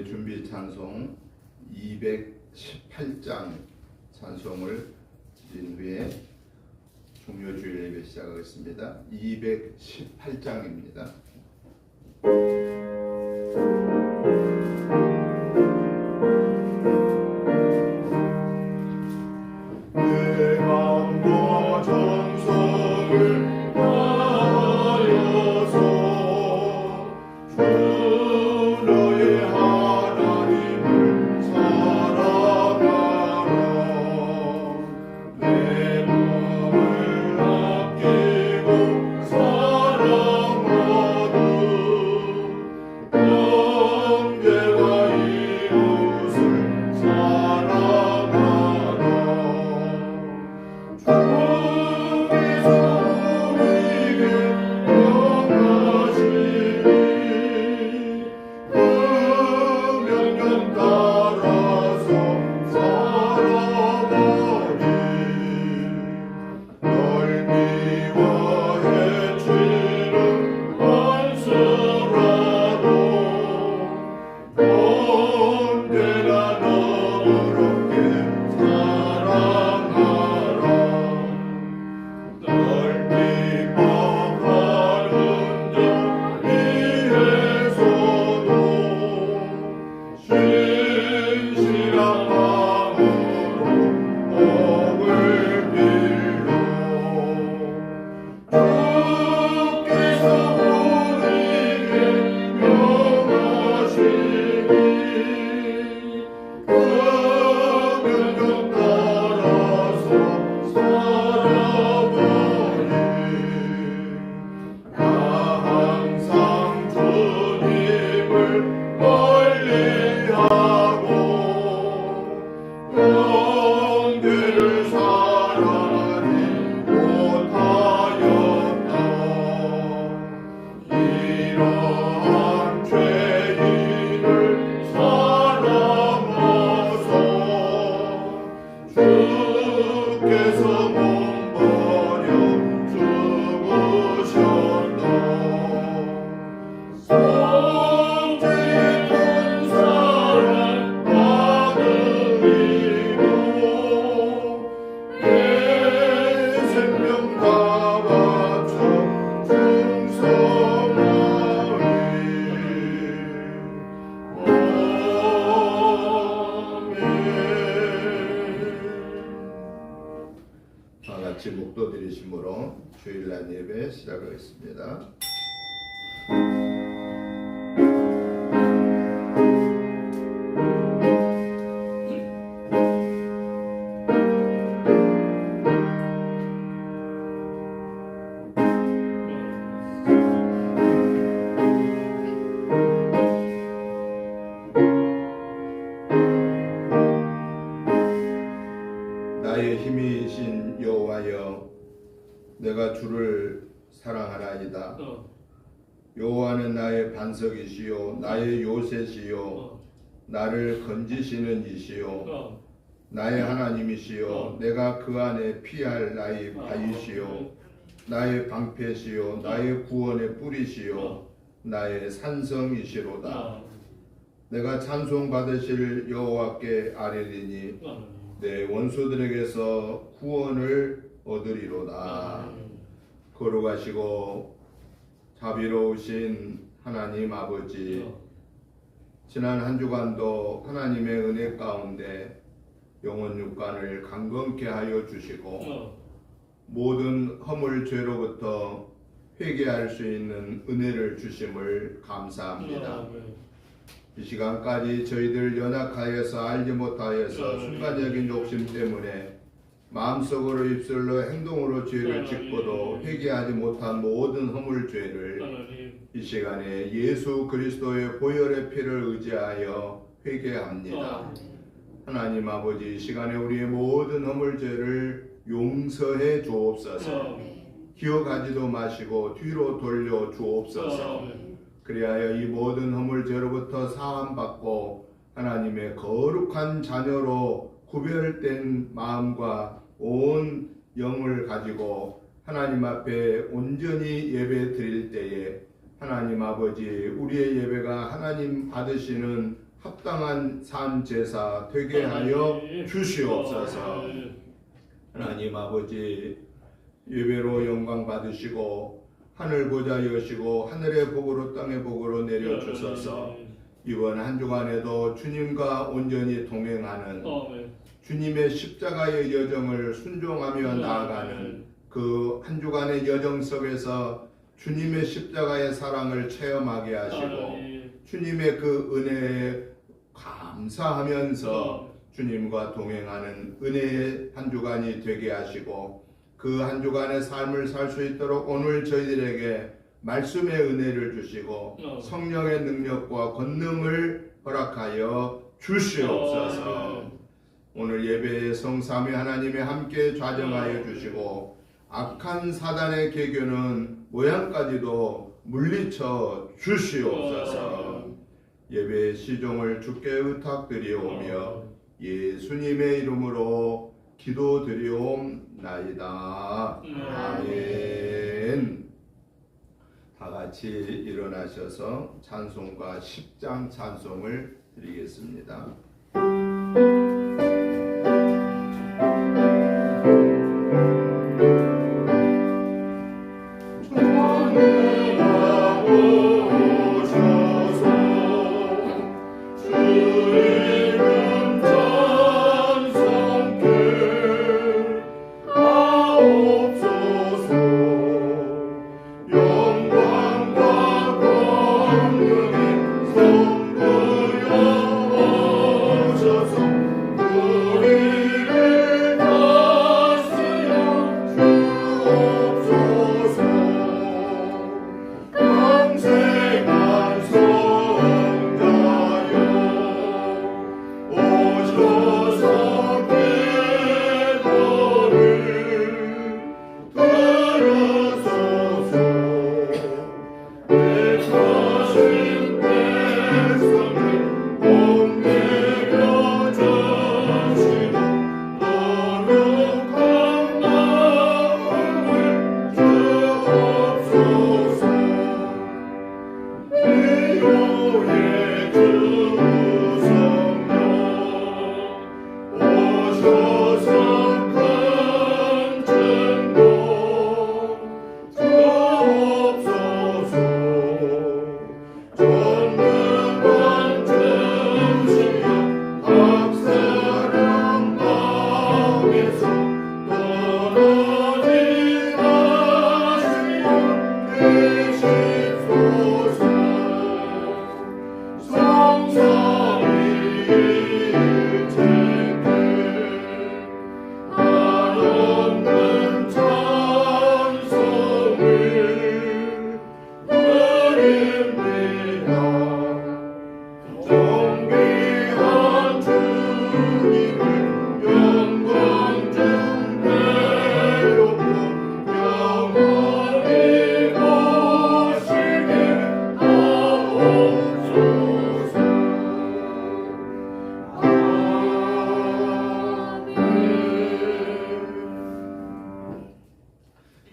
준비 찬송 218장 찬송을 드린 후에 종료주일 예배 시작하겠습니다. 218장입니다. 같이 목도 드리심으로 주일날 예배 시작하겠습니다. 나의 힘이신 여호와여, 내가 주를 사랑하나이다. 여호와는 나의 반석이시요 나의 요새시요 나를 건지시는 이시요 나의 하나님이시요 내가 그 안에 피할 나의 바위시요 나의 방패시요 나의 구원의 뿌리시요 나의 산성이시로다. 내가 찬송 받으실 여호와께 아뢰리니 내 원수들에게서 구원을 얻으리로다. 거룩하시고 자비로우신 하나님 아버지, 지난 한 주간도 하나님의 은혜 가운데 영혼 육간을 강건케 하여 주시고 모든 허물 죄로부터 회개할 수 있는 은혜를 주심을 감사합니다. 이 시간까지 저희들 연약하여서 알지 못하여서 순간적인 욕심 때문에 마음속으로 입술로 행동으로 죄를 짓고도 회개하지 못한 모든 허물 죄를 이 시간에 예수 그리스도의 보혈의 피를 의지하여 회개합니다. 하나님 아버지, 이 시간에 우리의 모든 허물 죄를 용서해 주옵소서. 기억하지도 마시고 뒤로 돌려 주옵소서. 그리하여 이 모든 허물죄로부터 사함받고 하나님의 거룩한 자녀로 구별된 마음과 온 영을 가지고 하나님 앞에 온전히 예배 드릴 때에 하나님 아버지, 우리의 예배가 하나님 받으시는 합당한 산 제사 되게 하여 주시옵소서. 하나님 아버지, 예배로 영광 받으시고 하늘 보좌 여시고 하늘의 복으로 땅의 복으로 내려 주소서. 이번 한 주간에도 주님과 온전히 동행하는 주님의 십자가의 여정을 순종하며 나아가는 그 한 주간의 여정 속에서 주님의 십자가의 사랑을 체험하게 하시고 주님의 그 은혜에 감사하면서 주님과 동행하는 은혜의 한 주간이 되게 하시고 그 한 주간의 삶을 살 수 있도록 오늘 저희들에게 말씀의 은혜를 주시고 성령의 능력과 권능을 허락하여 주시옵소서. 오늘 예배에 성삼위 하나님의 함께 좌정하여 주시고 악한 사단의 계교는 모양까지도 물리쳐 주시옵소서. 예배의 시종을 주께 의탁드리오며 예수님의 이름으로 기도드리옵나이다. 아멘. 다 같이 일어나셔서 찬송가 10장 찬송을 드리겠습니다.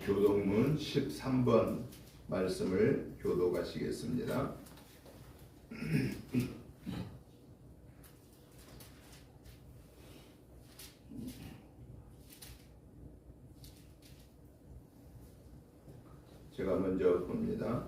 교동문 13번 말씀을 교독하시겠습니다. 제가 먼저 봅니다.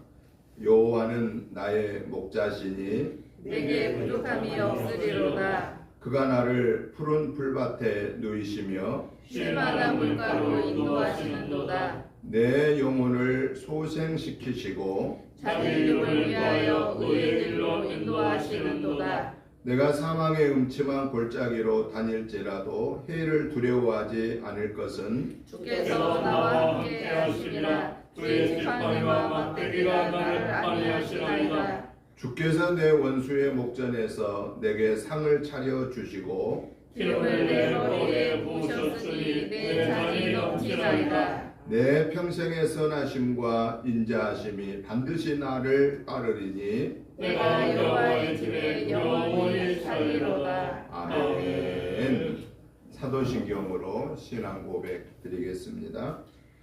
여호와는 나의 목자시니 내게 부족함이 없으리로다. 그가 나를 푸른 풀밭에 누이시며 쉴만한 물가로 인도하시는도다. 내 영혼을 소생시키시고 자기 이름을 위하여 의의 길로 인도하시는도다. 내가 사망의 음침한 골짜기로 다닐지라도 해를 두려워하지 않을 것은 주께서 나와 함께 하시니라. 주의 지팡이와 막대기가 나를 안위하시나이다. 주께서 내 원수의 목전에서 내게 상을 차려 주시고 기름을 내 머리에 부으셨으니 내 잔이 넘치나이다. 내 평생의 선하심과 인자하심이 반드시 나를 따르리니 내가 여호와의 집에 영원히 살리로다. 아멘. 사도신경으로 신앙 고백 드리겠습니다.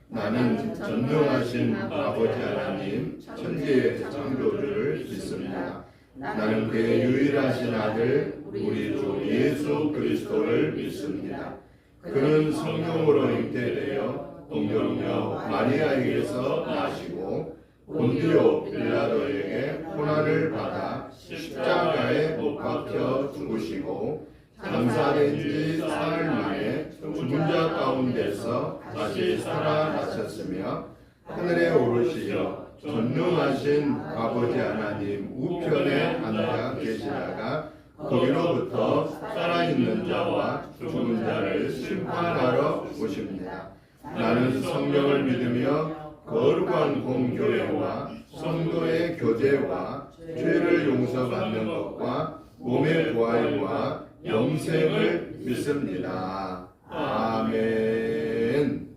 나는 전능하신 아버지 하나님 천지의 창조주를 믿습니다. 나는 그의 유일하신 아들 우리 주 예수 그리스도를 믿습니다. 그는 성령으로 잉태되어 동정녀 마리아에게서 나시고 본디오 빌라도에게 고난을 받아 십자가에 못 박혀 죽으시고 장사된 지 사흘 만에 죽은 자 가운데서 다시 살아나셨으며 하늘에 오르시어 전능하신 아버지 하나님 우편에 앉아 계시다가 거기로부터 살아있는 자와 죽은 자를 심판하러 오십니다. 나는 성령을 믿으며 거룩한 공교회와 성도의 교제와 죄를 용서받는 것과 몸의 부활과 영생을 믿습니다. 아멘.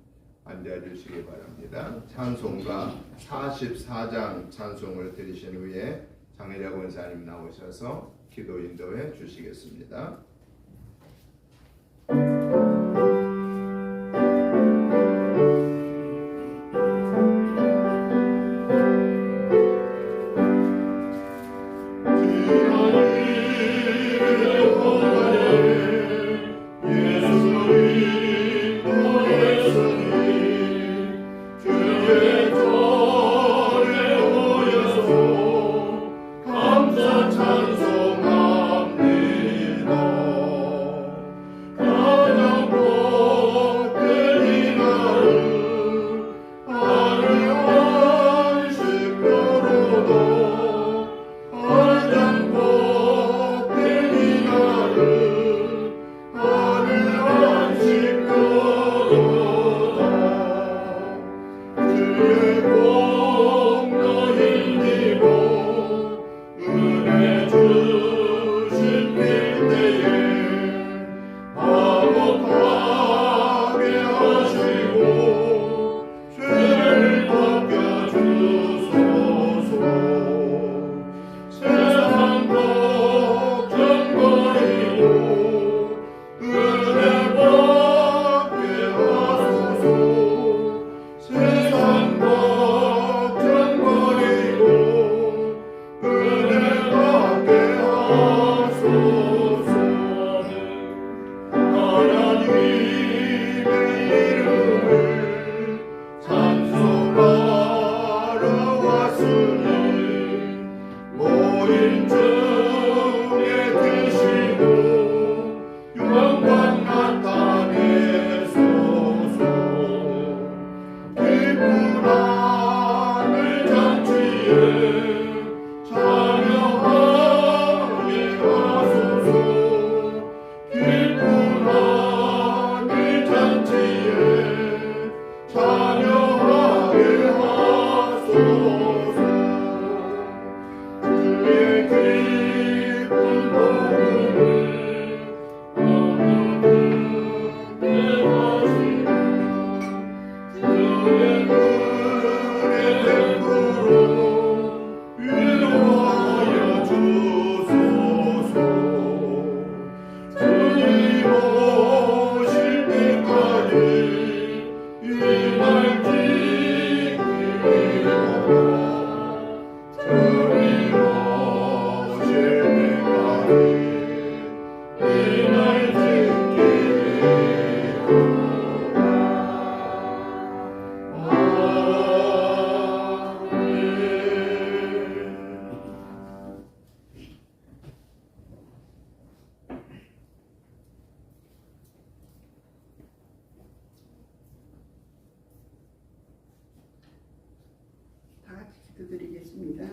앉아주시기 바랍니다. 찬송가 44장 찬송을 드리신 후에 장혜자 권사님 나오셔서 기도 인도해 주시겠습니다. 기도드리겠습니다.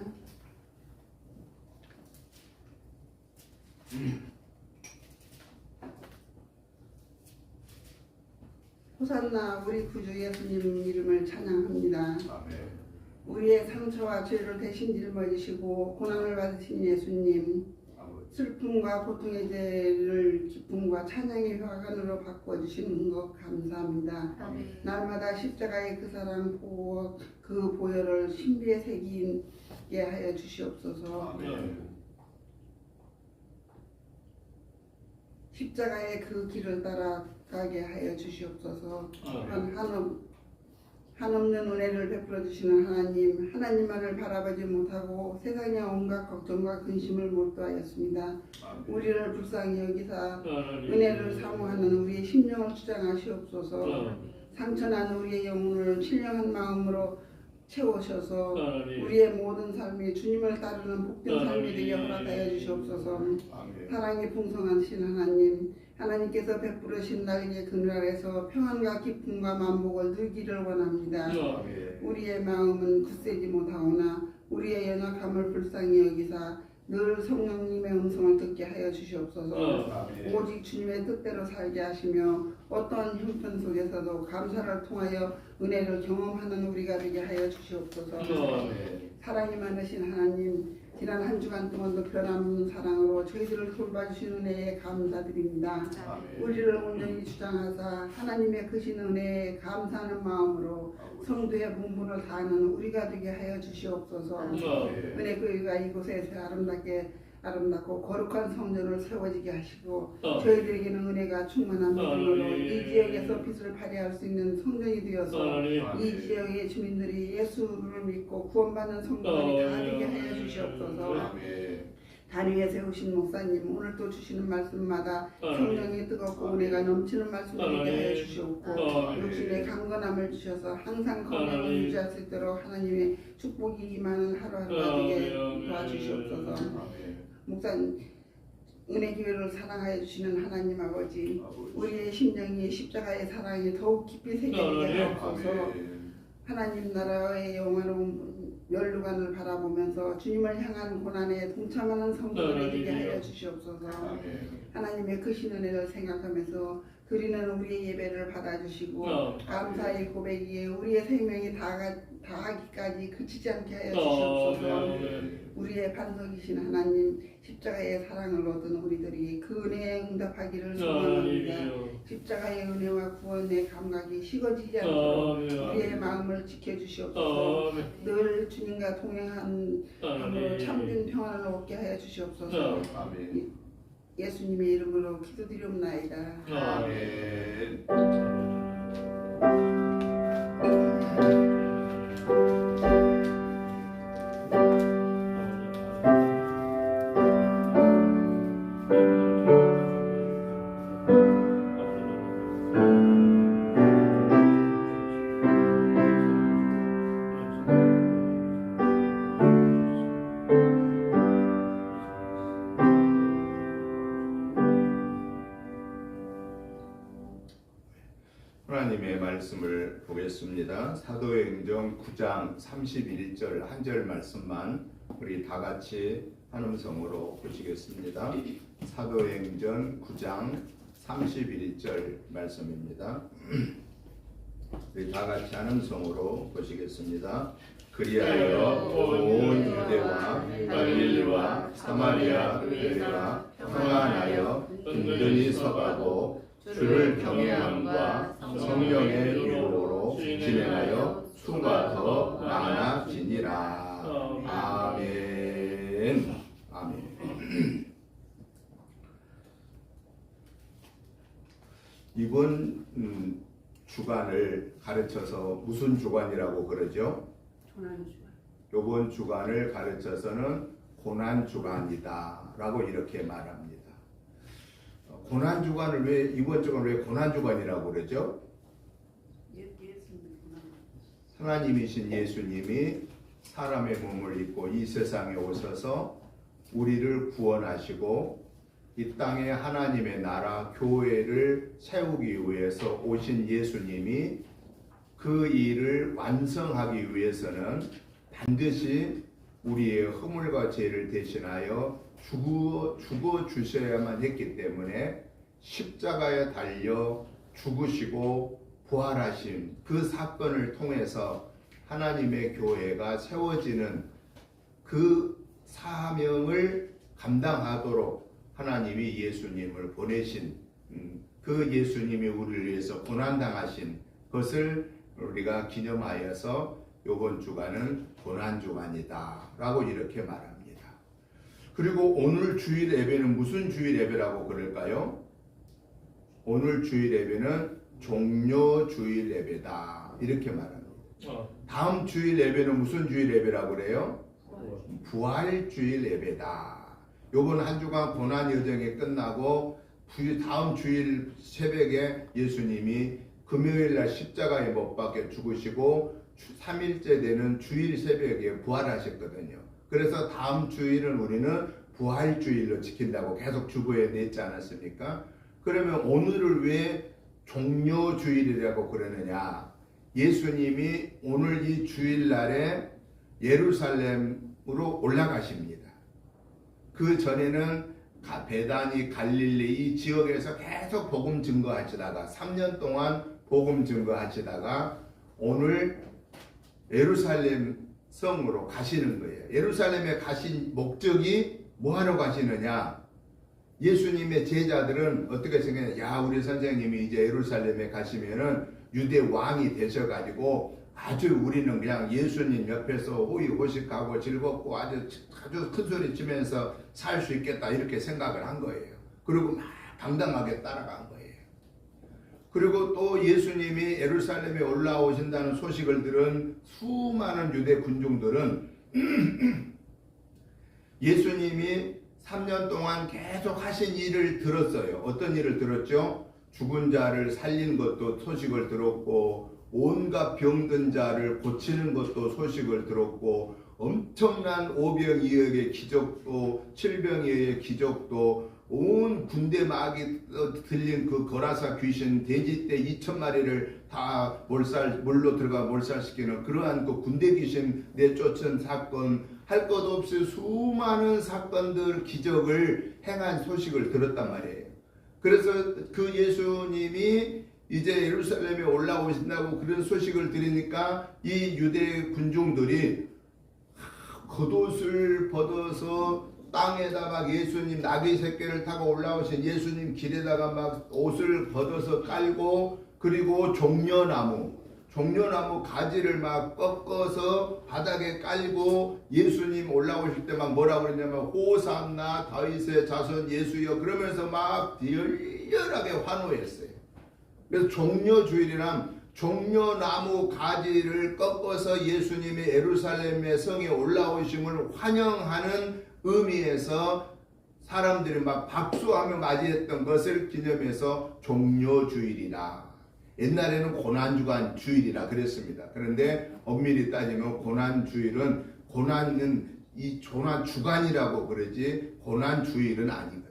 호산나 우리 구주 예수님 이름을 찬양합니다. 아멘. 우리의 상처와 죄를 대신 짊어지시고 고난을 받으신 예수님, 슬픔과 고통의 죄를 기쁨과 찬양의 화관으로 바꿔주시는 것 감사합니다. 아멘. 날마다 십자가의 그 사랑 보호, 그 보혈을 신비에 새기게 하여 주시옵소서. 아멘. 십자가의 그 길을 따라가게 하여 주시옵소서. 한없는 은혜를 베풀어 주시는 하나님, 하나님만을 바라보지 못하고 세상의 온갖 걱정과 근심을 몰두하였습니다. 우리를 불쌍히 여기사 은혜를 사모하는 우리의 심령을 주장하시옵소서. 상처난 우리의 영혼을 신령한 마음으로 채우셔서 우리의 모든 삶이 주님을 따르는 복된 삶이 되게 허락하여 주시옵소서. 사랑이 풍성하신 하나님, 하나님께서 베푸르신 날개 그늘 아래서 평안과 기쁨과 만복을 누리기를 원합니다. 우리의 마음은 굳세지 못하오나 우리의 연약함을 불쌍히 여기사 늘 성령님의 음성을 듣게 하여 주시옵소서. 오직 주님의 뜻대로 살게 하시며 어떠한 형편 속에서도 감사를 통하여 은혜를 경험하는 우리가 되게 하여 주시옵소서. 사랑이 많으신 하나님, 지난 한 주간 동안도 변함없는 사랑으로 저희들을 돌봐주신 은혜에 감사드립니다. 우리를 온전히 주장하사 하나님의 크신 은혜에 감사하는 마음으로 성도의 분분을 다하는 우리가 되게 하여 주시옵소서. 은혜 교회가 이곳에서 아름답고 거룩한 성전을 세워지게 하시고 저희들에게는 은혜가 충만한 믿음으로 이 지역에서 빛을 발휘할 수 있는 성전이 되어서 이 지역의 주민들이 예수를 믿고 구원받는 성도들이 다 되게 하여 주시옵소서. 단 위에 세우신 목사님, 오늘 또 주시는 말씀마다 성령이 뜨겁고 은혜가 넘치는 말씀을 되게 하여 주시옵고 육신의 강건함을 주셔서 항상 건강을 유지할 수 있도록 하나님의 축복이 임하는 하루하루가 되게 도와주시옵소서. 목사님, 은혜교회를 사랑하여 주시는 하나님 아버지, 우리의 심령이 십자가의 사랑이 더욱 깊이 새겨지게 하옵소서. 하나님 나라의 영화로운 멸류관을 바라보면서 주님을 향한 고난에 동참하는 성도들이 되게 하여 주시옵소서. 하나님의 크신 은혜를 생각하면서 드리는 우리의 예배를 받아주시고 감사의 고백이에 우리의 생명이 다하기까지 그치지 않게 하여 주시옵소서. 우리의 반석이신 하나님, 십자가의 사랑을 얻은 우리들이 그 은혜에 응답하기를 소원합니다. 십자가의 은혜와 구원의 감각이 식어지지 않도록 우리의 마음을 지켜주시옵소서. 늘 주님과 동행함으로 참된 평안을 얻게 하여 주시옵소서. 예수님의 이름으로 기도드리옵나이다. 아멘. 하나님의 말씀을 보겠습니다. 사도행전 9장 31절 한 절 말씀만 우리 다 같이 한 음성으로 보시겠습니다. 사도행전 9장 31절 말씀입니다. 우리 다 같이 한 음성으로 보시겠습니다. 그리하여 온 유대와 갈릴리와 사마리아 교회가 평안하여 든든히 서가고 주를 경외함과 성령의 위로로 진행하여 수가 더 많아지니라. 아멘. 아멘. 이번 주간을 가르쳐서 무슨 주간이라고 그러죠? 이번 주간을 가르쳐서는 고난 주간이다 라고 이렇게 말합니다. 고난 주간을 왜 이번 주간 왜 고난 주간이라고 그러죠? 하나님이신 예수님이 사람의 몸을 입고 이 세상에 오셔서 우리를 구원하시고 이 땅에 하나님의 나라 교회를 세우기 위해서 오신 예수님이 그 일을 완성하기 위해서는 반드시 우리의 허물과 죄를 대신하여 죽어 주셔야만 했기 때문에 십자가에 달려 죽으시고 부활하신 그 사건을 통해서 하나님의 교회가 세워지는 그 사명을 감당하도록 하나님이 예수님을 보내신 그 예수님이 우리를 위해서 고난당하신 것을 우리가 기념하여서 이번 주간은 고난주간이다 라고 이렇게 말합니다. 그리고 오늘 주일 예배는 무슨 주일 예배라고 그럴까요? 오늘 주일 예배는 종려 주일 예배다 이렇게 말합니다. 다음 주일 예배는 무슨 주일 예배라고 그래요? 부활주일 예배다. 요번 한 주간 고난 여정이 끝나고 다음 주일 새벽에 예수님이 금요일날 십자가에 못 박혀 죽으시고 3일째 되는 주일 새벽에 부활하셨거든요. 그래서 다음 주일은 우리는 부활주일로 지킨다고 계속 주보에 냈지 않았습니까? 그러면 오늘을 왜 종료주일이라고 그러느냐? 예수님이 오늘 이 주일날에 예루살렘으로 올라가십니다. 그 전에는 베다니 갈릴리 이 지역에서 계속 복음 증거하시다가 3년 동안 복음 증거하시다가 오늘 예루살렘 성으로 가시는 거예요. 예루살렘에 가신 목적이 뭐 하러 가시느냐? 예수님의 제자들은 어떻게 생각해요? 야, 우리 선생님이 이제 예루살렘에 가시면은 유대 왕이 되셔가지고 아주 우리는 그냥 예수님 옆에서 호의호식하고 즐겁고 아주 큰 소리 치면서 살 수 있겠다 이렇게 생각을 한 거예요. 그리고 막 당당하게 따라간 거예요. 그리고 또 예수님이 예루살렘에 올라오신다는 소식을 들은 수많은 유대 군중들은 예수님이 3년 동안 계속 하신 일을 들었어요. 어떤 일을 들었죠? 죽은 자를 살린 것도 소식을 들었고 온갖 병든 자를 고치는 것도 소식을 들었고 엄청난 오병이어의 기적도 칠병이어의 기적도 온 군대 막이 들린 그 거라사 귀신 돼지떼 2,000마리를 다 물로 들어가 몰살시키는 그러한 그 군대 귀신 내쫓은 사건 할 것 없이 수많은 사건들 기적을 행한 소식을 들었단 말이에요. 그래서 그 예수님이 이제 예루살렘에 올라오신다고 그런 소식을 들으니까 이 유대 군중들이 겉옷을 벗어서 땅에다 막 예수님 나귀 새끼를 타고 올라오신 예수님 길에다가 막 옷을 벗어서 깔고 그리고 종려나무 가지를 막 꺾어서 바닥에 깔고 예수님 올라오실 때 막 뭐라고 그러냐면 호산나 다윗의 자손 예수여 그러면서 막 열렬하게 환호했어요. 그래서 종려주일이란 종려나무 가지를 꺾어서 예수님의 예루살렘의 성에 올라오심을 환영하는 의미에서 사람들이 막 박수하며 맞이했던 것을 기념해서 종려주일이다. 옛날에는 고난주간 주일이라 그랬습니다. 그런데 엄밀히 따지면 고난주일은 고난은 이 고난주간이라고 그러지 고난주일은 아니거든요.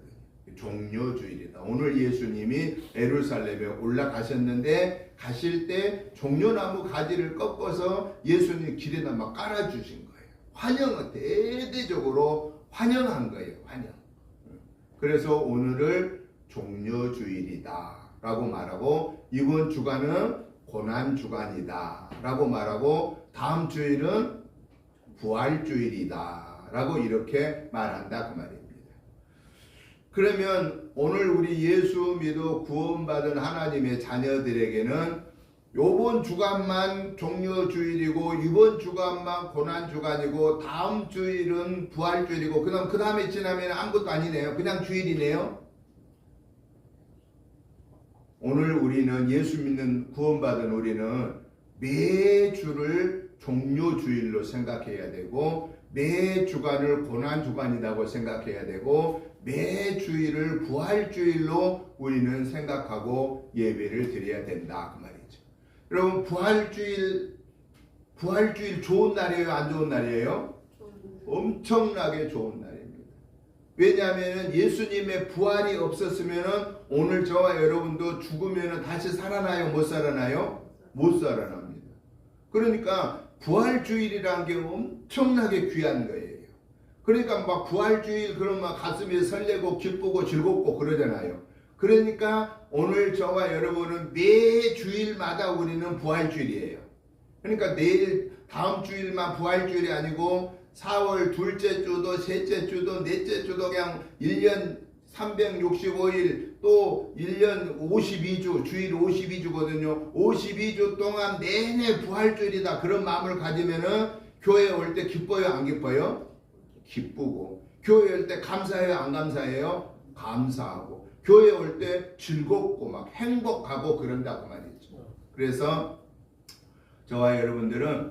종려주일이다. 오늘 예수님이 예루살렘에 올라가셨는데 가실 때 종려나무 가지를 꺾어서 예수님 길에다 막 깔아주신 거예요. 환영은 대대적으로 환영한 거예요. 환영. 그래서 오늘을 종려주일이다 라고 말하고 이번 주간은 고난주간이다 라고 말하고 다음 주일은 부활주일이다 라고 이렇게 말한다 그 말입니다. 그러면 오늘 우리 예수 믿어 구원받은 하나님의 자녀들에게는 요번 주간만 종려주일이고 이번 주간만 고난주간이고 다음 주일은 부활주일이고 그 다음에 지나면 아무것도 아니네요. 그냥 주일이네요. 오늘 우리는 예수 믿는 구원받은 우리는 매주를 종료주일로 생각해야 되고 매 주간을 고난주간이라고 생각해야 되고 매 주일을 부활주일로 우리는 생각하고 예배를 드려야 된다 그 말이죠. 여러분 부활주일 좋은 날이에요? 안 좋은 날이에요? 엄청나게 좋은 날입니다. 왜냐하면 예수님의 부활이 없었으면 오늘 저와 여러분도 죽으면 다시 살아나요? 못 살아나요? 못 살아납니다. 그러니까 부활주일이라는 게 엄청나게 귀한 거예요. 그러니까 막 부활주일 그러면 막 가슴이 설레고 기쁘고 즐겁고 그러잖아요. 그러니까 오늘 저와 여러분은 매 주일마다 우리는 부활주일이에요. 그러니까 내일 다음 주일만 부활주일이 아니고 4월 둘째 주도 셋째 주도 넷째 주도 그냥 1년 365일 또 1년 52주 주일 52주거든요. 52주 동안 내내 부활주일이다 그런 마음을 가지면은 교회 올 때 기뻐요 안 기뻐요? 기쁘고 교회 올 때 감사해요 안 감사해요? 감사하고 교회 올 때 즐겁고 막 행복하고 그런다고 말이죠. 그래서 저와 여러분들은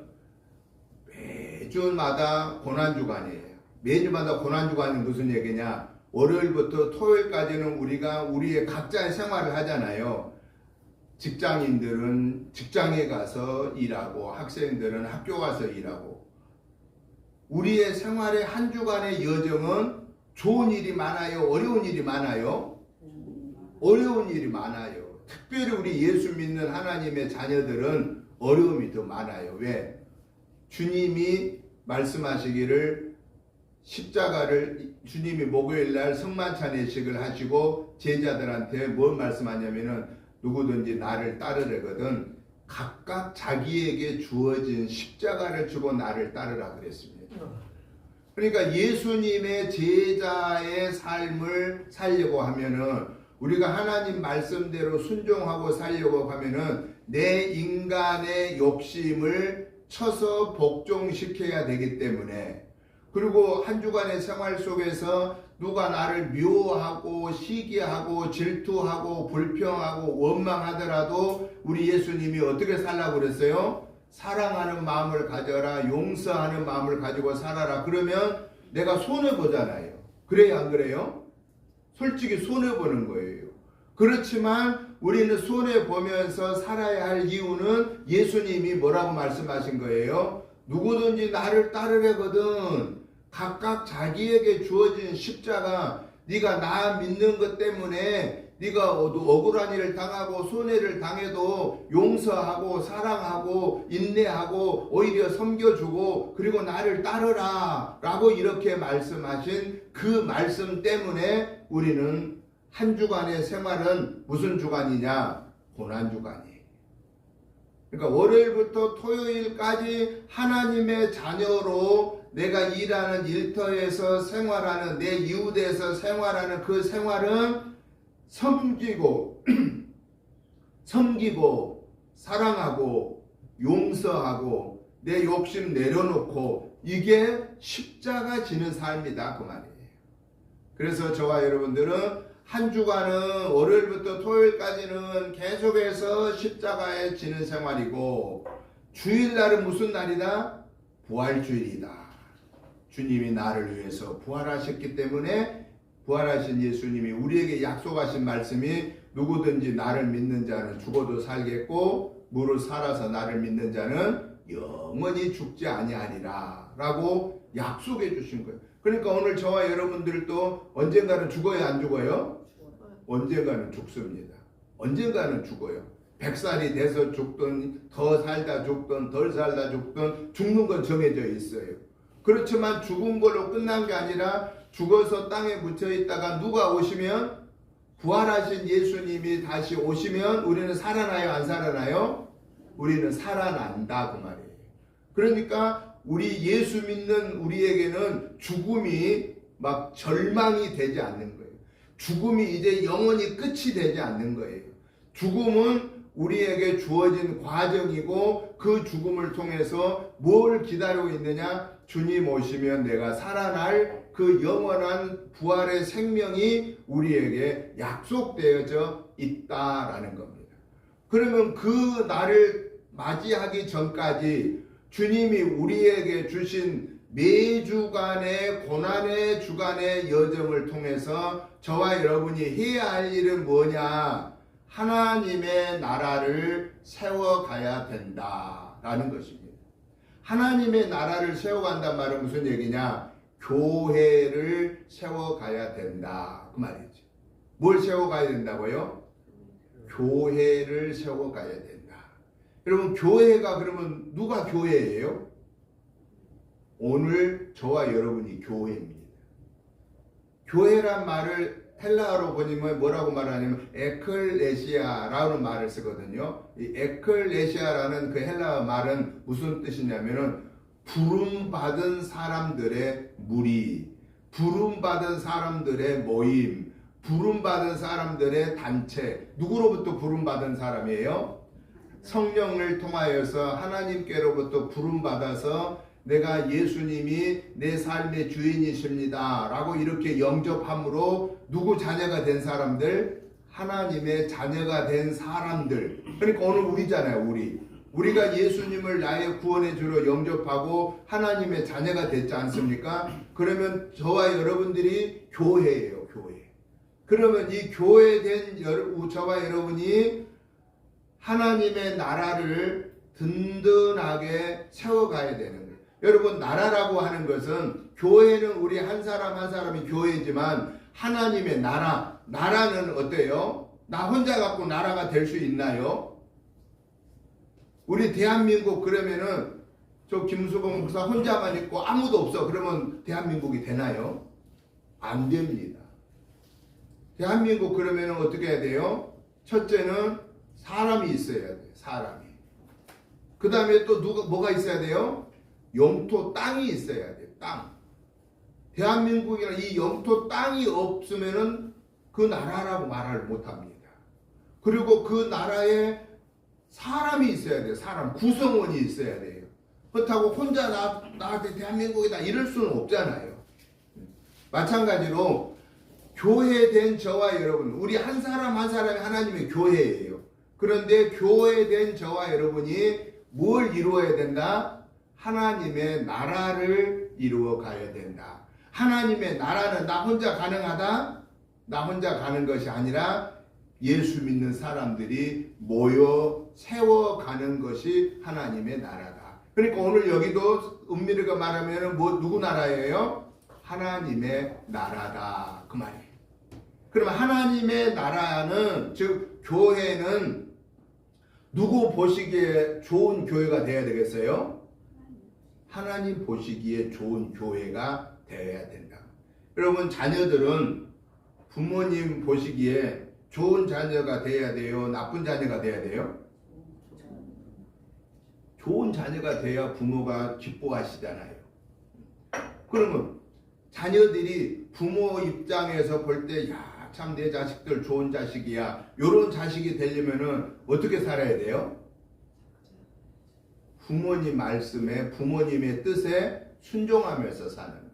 매주마다 고난주간이에요. 매주마다 고난주간이 무슨 얘기냐? 월요일부터 토요일까지는 우리가 우리의 각자의 생활을 하잖아요. 직장인들은 직장에 가서 일하고 학생들은 학교 가서 일하고 우리의 생활의 한 주간의 여정은 좋은 일이 많아요? 어려운 일이 많아요? 어려운 일이 많아요. 특별히 우리 예수 믿는 하나님의 자녀들은 어려움이 더 많아요. 왜? 주님이 말씀하시기를 십자가를 주님이 목요일날 성만찬예식을 하시고 제자들한테 뭘 말씀하냐면은 누구든지 나를 따르려거든 각각 자기에게 주어진 십자가를 주고 나를 따르라 그랬습니다. 그러니까 예수님의 제자의 삶을 살려고 하면은 우리가 하나님 말씀대로 순종하고 살려고 하면은 내 인간의 욕심을 쳐서 복종시켜야 되기 때문에 그리고 한 주간의 생활 속에서 누가 나를 미워하고 시기하고 질투하고 불평하고 원망하더라도 우리 예수님이 어떻게 살라고 그랬어요? 사랑하는 마음을 가져라, 용서하는 마음을 가지고 살아라. 그러면 내가 손해보잖아요. 그래요, 안 그래요? 솔직히 손해보는 거예요. 그렇지만 우리는 손해보면서 살아야 할 이유는 예수님이 뭐라고 말씀하신 거예요? 누구든지 나를 따르려거든 각각 자기에게 주어진 십자가 네가 나 믿는 것 때문에 네가 억울한 일을 당하고 손해를 당해도 용서하고 사랑하고 인내하고 오히려 섬겨주고 그리고 나를 따르라 라고 이렇게 말씀하신 그 말씀 때문에 우리는 한 주간의 생활은 무슨 주간이냐? 고난주간이에요. 그러니까 월요일부터 토요일까지 하나님의 자녀로 내가 일하는 일터에서 생활하는 내 이웃에서 생활하는 그 생활은 섬기고 사랑하고 용서하고 내 욕심 내려놓고 이게 십자가 지는 삶이다 그 말이에요. 그래서 저와 여러분들은 한 주간은 월요일부터 토요일까지는 계속해서 십자가에 지는 생활이고 주일날은 무슨 날이다? 부활주일이다. 주님이 나를 위해서 부활하셨기 때문에 부활하신 예수님이 우리에게 약속하신 말씀이 누구든지 나를 믿는 자는 죽어도 살겠고 무릇 살아서 나를 믿는 자는 영원히 죽지 아니하리라 라고 약속해 주신 거예요. 그러니까 오늘 저와 여러분들도 언젠가는 죽어요, 안 죽어요? 언젠가는 죽습니다. 언젠가는 죽어요. 100살이 돼서 죽든 더 살다 죽든 덜 살다 죽든 죽는 건 정해져 있어요. 그렇지만 죽은 걸로 끝난 게 아니라 죽어서 땅에 묻혀 있다가 누가 오시면 부활하신 예수님이 다시 오시면 우리는 살아나요, 안 살아나요? 우리는 살아난다 그 말이에요. 그러니까 우리 예수 믿는 우리에게는 죽음이 막 절망이 되지 않는 거예요. 죽음이 이제 영원히 끝이 되지 않는 거예요. 죽음은 우리에게 주어진 과정이고 그 죽음을 통해서 뭘 기다리고 있느냐? 주님 오시면 내가 살아날 그 영원한 부활의 생명이 우리에게 약속되어져 있다라는 겁니다. 그러면 그 날을 맞이하기 전까지 주님이 우리에게 주신 매주간의 고난의 주간의 여정을 통해서 저와 여러분이 해야 할 일은 뭐냐? 하나님의 나라를 세워가야 된다라는 것입니다. 하나님의 나라를 세워간단 말은 무슨 얘기냐? 교회를 세워가야 된다 그 말이죠. 뭘 세워가야 된다고요? 교회를 세워가야 된다. 여러분 교회가 그러면 누가 교회예요? 오늘 저와 여러분이 교회입니다. 교회란 말을 헬라어로 보면 뭐라고 말하냐면 에클레시아라는 말을 쓰거든요. 이 에클레시아라는 그 헬라어 말은 무슨 뜻이냐면은 부름받은 사람들의 무리, 부름받은 사람들의 모임, 부름받은 사람들의 단체. 누구로부터 부름받은 사람이에요? 성령을 통하여서 하나님께로부터 부름받아서 내가 예수님이 내 삶의 주인이십니다 라고 이렇게 영접함으로 누구 자녀가 된 사람들? 하나님의 자녀가 된 사람들. 그러니까 오늘 우리잖아요. 우리가 예수님을 나의 구원의 주로 영접하고 하나님의 자녀가 됐지 않습니까? 그러면 저와 여러분들이 교회예요, 교회. 그러면 이 교회된 저와 여러분이 하나님의 나라를 든든하게 세워가야 되는 거예요. 여러분, 나라라고 하는 것은, 교회는 우리 한 사람 한 사람이 교회지만 하나님의 나라는 어때요? 나 혼자 갖고 나라가 될 수 있나요? 우리 대한민국 그러면은 저 김수봉 목사 혼자만 있고 아무도 없어. 그러면 대한민국이 되나요? 안 됩니다. 대한민국 그러면은 어떻게 해야 돼요? 첫째는 사람이 있어야 돼요. 사람이. 그 다음에 또 뭐가 있어야 돼요? 영토 땅이 있어야 돼요. 땅. 대한민국이나 이 영토 땅이 없으면은 그 나라라고 말을 못합니다. 그리고 그 나라에 사람이 있어야 돼요. 사람, 구성원이 있어야 돼요. 그렇다고 혼자 나한테 대한민국이다 이럴 수는 없잖아요. 마찬가지로 교회된 저와 여러분, 우리 한 사람 한 사람이 하나님의 교회예요. 그런데 교회된 저와 여러분이 뭘 이루어야 된다? 하나님의 나라를 이루어 가야 된다. 하나님의 나라는 나 혼자 가능하다? 나 혼자 가는 것이 아니라 예수 믿는 사람들이 모여 세워가는 것이 하나님의 나라다. 그러니까 오늘 여기도 은밀하게 말하면 누구 나라예요? 하나님의 나라다. 그 말이에요. 그러면 하나님의 나라는, 즉 교회는 누구 보시기에 좋은 교회가 되어야 되겠어요? 하나님 보시기에 좋은 교회가 되어야 된다. 여러분, 자녀들은 부모님 보시기에 좋은 자녀가 돼야 돼요? 나쁜 자녀가 돼야 돼요? 좋은 자녀가 돼야 부모가 기뻐하시잖아요. 그러면 자녀들이 부모 입장에서 볼 때, 야, 참 내 자식들 좋은 자식이야. 요런 자식이 되려면은 어떻게 살아야 돼요? 부모님 말씀에, 부모님의 뜻에 순종하면서 사는 거예요.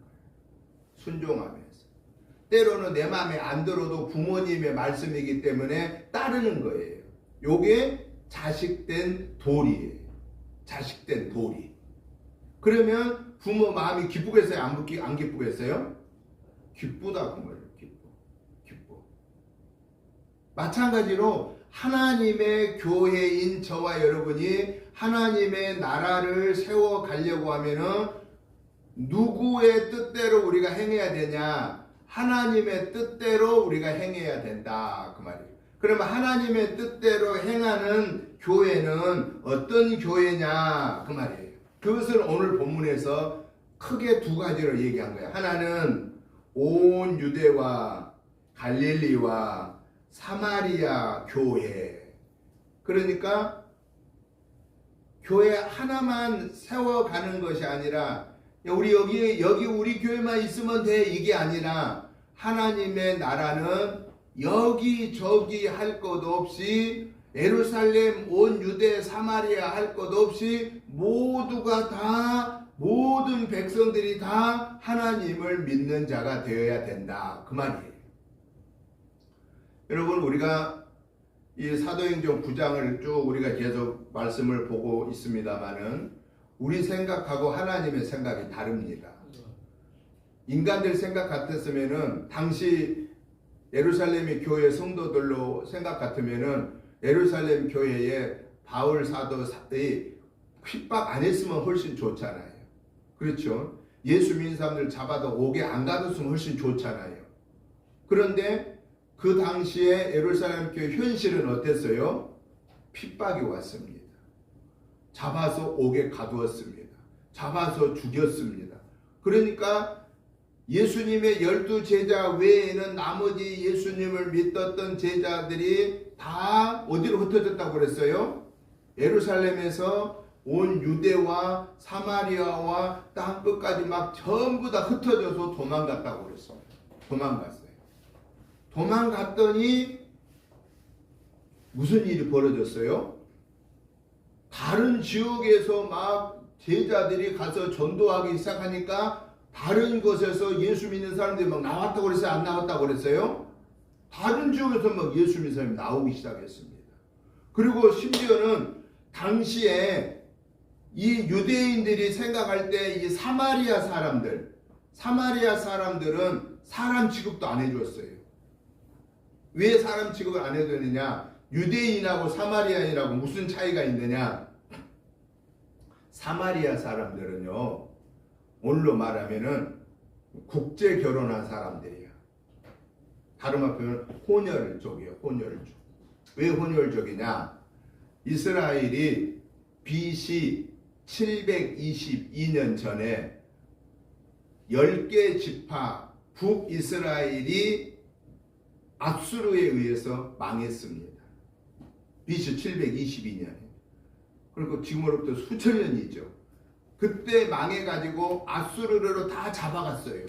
순종하면서. 때로는 내 마음에 안 들어도 부모님의 말씀이기 때문에 따르는 거예요. 요게 자식된 도리예요. 자식된 도리. 그러면 부모 마음이 기쁘겠어요? 안 기쁘겠어요? 기쁘다 그 말이에요. 기뻐. 마찬가지로 하나님의 교회인 저와 여러분이 하나님의 나라를 세워가려고 하면은 누구의 뜻대로 우리가 행해야 되냐? 하나님의 뜻대로 우리가 행해야 된다 그 말이에요. 그러면 하나님의 뜻대로 행하는 교회는 어떤 교회냐 그 말이에요. 그것을 오늘 본문에서 크게 두 가지로 얘기한 거예요. 하나는 온 유대와 갈릴리와 사마리아 교회. 그러니까 교회 하나만 세워가는 것이 아니라 우리 여기 우리 교회만 있으면 돼 이게 아니라 하나님의 나라는 여기저기 할 것 없이 예루살렘 온 유대 사마리아 할 것 없이 모두가 다 모든 백성들이 다 하나님을 믿는 자가 되어야 된다 그 말이에요. 여러분 우리가 이 사도행전 9장을 쭉 우리가 계속 말씀을 보고 있습니다마는 우리 생각하고 하나님의 생각이 다릅니다. 인간들 생각 같았으면은 당시 예루살렘의 교회 성도들로 생각 같으면은 예루살렘 교회에 바울 사도의 핍박 안 했으면 훨씬 좋잖아요. 그렇죠? 예수 믿는 사람들 잡아도 옥에 안 가뒀으면 훨씬 좋잖아요. 그런데 그 당시에 예루살렘 교회 현실은 어땠어요? 핍박이 왔습니다. 잡아서 옥에 가두었습니다. 잡아서 죽였습니다. 그러니까 예수님의 12제자 외에는 나머지 예수님을 믿었던 제자들이 다 어디로 흩어졌다고 그랬어요? 예루살렘에서 온 유대와 사마리아와 땅 끝까지 막 전부 다 흩어져서 도망갔다고 그랬어요. 도망갔어요. 도망갔더니 무슨 일이 벌어졌어요? 다른 지역에서 막 제자들이 가서 전도하기 시작하니까 다른 곳에서 예수 믿는 사람들이 막 나왔다고 그랬어요? 안 나왔다고 그랬어요? 다른 지역에서 막 예수 믿는 사람이 나오기 시작했습니다. 그리고 심지어는 당시에 이 유대인들이 생각할 때 이 사마리아 사람들은 사람 취급도 안 해줬어요. 왜 사람 취급을 안 해줬느냐? 유대인하고 사마리아인하고 무슨 차이가 있느냐? 사마리아 사람들은요, 오늘로 말하면은 국제 결혼한 사람들이야. 다른 말로 혼혈족이에요. 혼혈족. 왜 혼혈족이냐? 이스라엘이 BC 722년 전에 10개 지파 북이스라엘이 압수르에 의해서 망했습니다. BC 722년에. 그리고 지금으로부터 수천 년이죠. 그때 망해가지고 압수르로 다 잡아갔어요.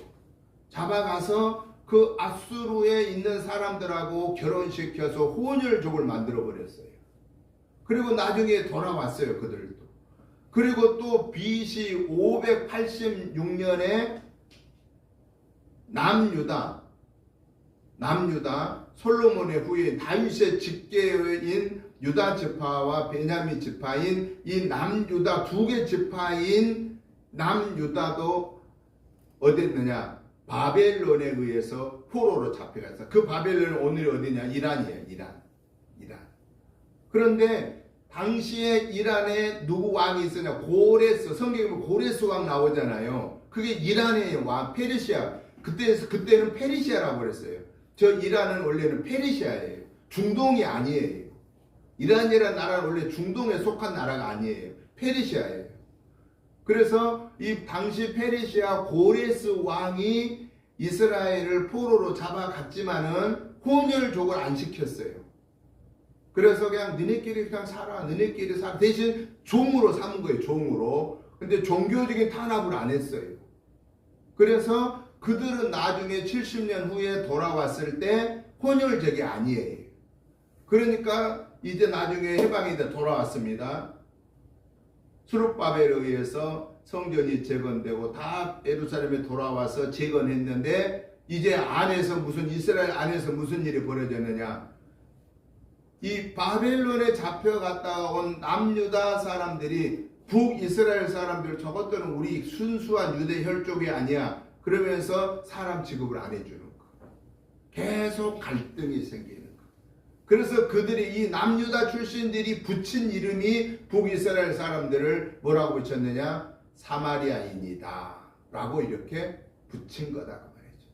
잡아가서 그 압수르에 있는 사람들하고 결혼시켜서 혼혈족을 만들어 버렸어요. 그리고 나중에 돌아왔어요, 그들도. 그리고 또 BC 586년에 남유다 솔로몬의 후예인 다윗의 직계인 유다 지파와 베냐민 지파인 이 남유다 두 개 지파인 남유다도 어땠느냐? 바벨론에 의해서 포로로 잡혀갔어. 그 바벨론은 오늘이 어디냐? 이란이에요. 이란. 그런데 당시에 이란에 누구 왕이 있었냐? 고레스. 성경에 보면 고레스 왕 나오잖아요. 그게 이란의 왕, 페르시아. 그때는 페르시아라고 그랬어요. 저 이란은 원래는 페르시아예요. 중동이 아니에요. 이란이라는 나라는 원래 중동에 속한 나라가 아니에요. 페르시아예요. 그래서 이 당시 페르시아 고레스 왕이 이스라엘을 포로로 잡아갔지만은 혼혈족을 안 시켰어요. 그래서 그냥 너네끼리 그냥 살아. 너네끼리 살아. 대신 종으로 삼은 거예요. 종으로. 근데 종교적인 탄압을 안 했어요. 그래서 그들은 나중에 70년 후에 돌아왔을 때 혼혈족이 아니에요. 그러니까 이제 나중에 해방이 돼 돌아왔습니다. 수룹바벨에 의해서 성전이 재건되고 다 예루살렘에 돌아와서 재건했는데 이제 안에서 이스라엘 안에서 무슨 일이 벌어졌느냐? 이 바벨론에 잡혀갔다 온 남유다 사람들이 북이스라엘 사람들 저것들은 우리 순수한 유대 혈족이 아니야. 그러면서 사람 취급을 안 해주는 거. 계속 갈등이 생기는 거. 그래서 그들이 이 남유다 출신들이 붙인 이름이 북이스라엘 사람들을 뭐라고 붙였느냐? 사마리아인이다 라고 이렇게 붙인 거다 그 말이죠.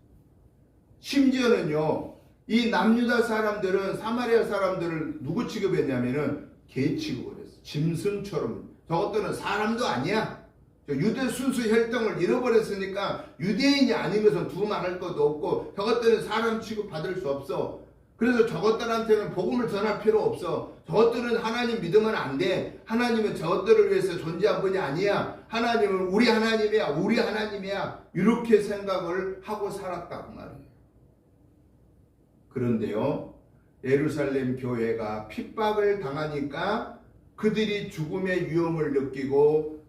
심지어는요, 이 남유다 사람들은 사마리아 사람들을 누구 취급했냐면은 개 취급을 했어. 짐승처럼. 저것들은 사람도 아니야. 유대 순수 혈통을 잃어버렸으니까 유대인이 아닌 것은 두말할 것도 없고 저것들은 사람 취급 받을 수 없어. 그래서 저것들한테는 복음을 전할 필요 없어. 저것들은 하나님 믿으면 안 돼. 하나님은 저것들을 위해서 존재한 분이 아니야. 하나님은 우리 하나님이야. 이렇게 생각을 하고 살았다고 말이에요. 그런데요, 예루살렘 교회가 핍박을 당하니까 그들이 죽음의 위험을 느끼고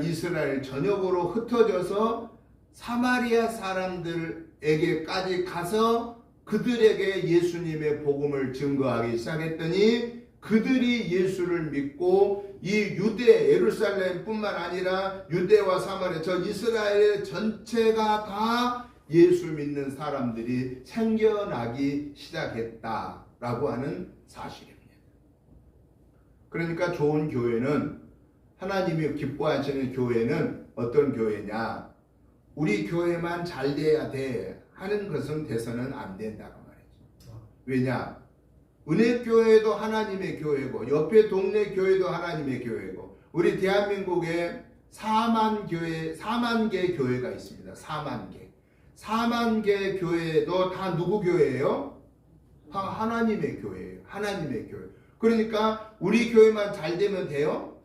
이스라엘 전역으로 흩어져서 사마리아 사람들에게까지 가서 그들에게 예수님의 복음을 증거하기 시작했더니 그들이 예수를 믿고 이 예루살렘뿐만 아니라 유대와 사마리아 저 이스라엘 전체가 다 예수 믿는 사람들이 생겨나기 시작했다라고 하는 사실입니다. 그러니까 좋은 교회는 하나님이 기뻐하시는 교회는 어떤 교회냐? 우리 교회만 잘 돼야 돼 하는 것은 돼서는 안 된다고 말이죠. 왜냐? 은혜교회도 하나님의 교회고 옆에 동네 교회도 하나님의 교회고 우리 대한민국에 4만 개 교회가 있습니다. 4만 개 교회도 다 누구 교회예요? 다 하나님의 교회예요. 하나님의 교회. 그러니까 우리 교회만 잘 되면 돼요?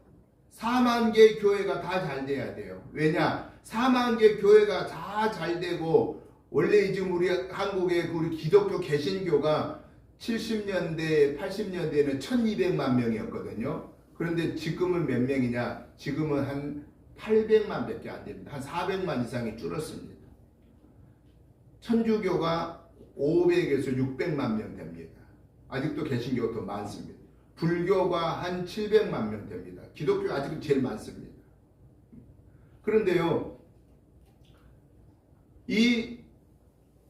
4만 개 교회가 다 잘 돼야 돼요. 왜냐? 4만 개 교회가 다 잘 되고 원래 지금 우리 한국의 우리 기독교 개신교가 70년대, 80년대에는 1200만 명이었거든요. 그런데 지금은 몇 명이냐? 지금은 한 800만 밖에 안 됩니다. 한 400만 이상이 줄었습니다. 천주교가 500에서 600만 명 됩니다. 아직도 개신교가 더 많습니다. 불교가 한 700만 명 됩니다. 기독교 아직은 제일 많습니다. 그런데요, 이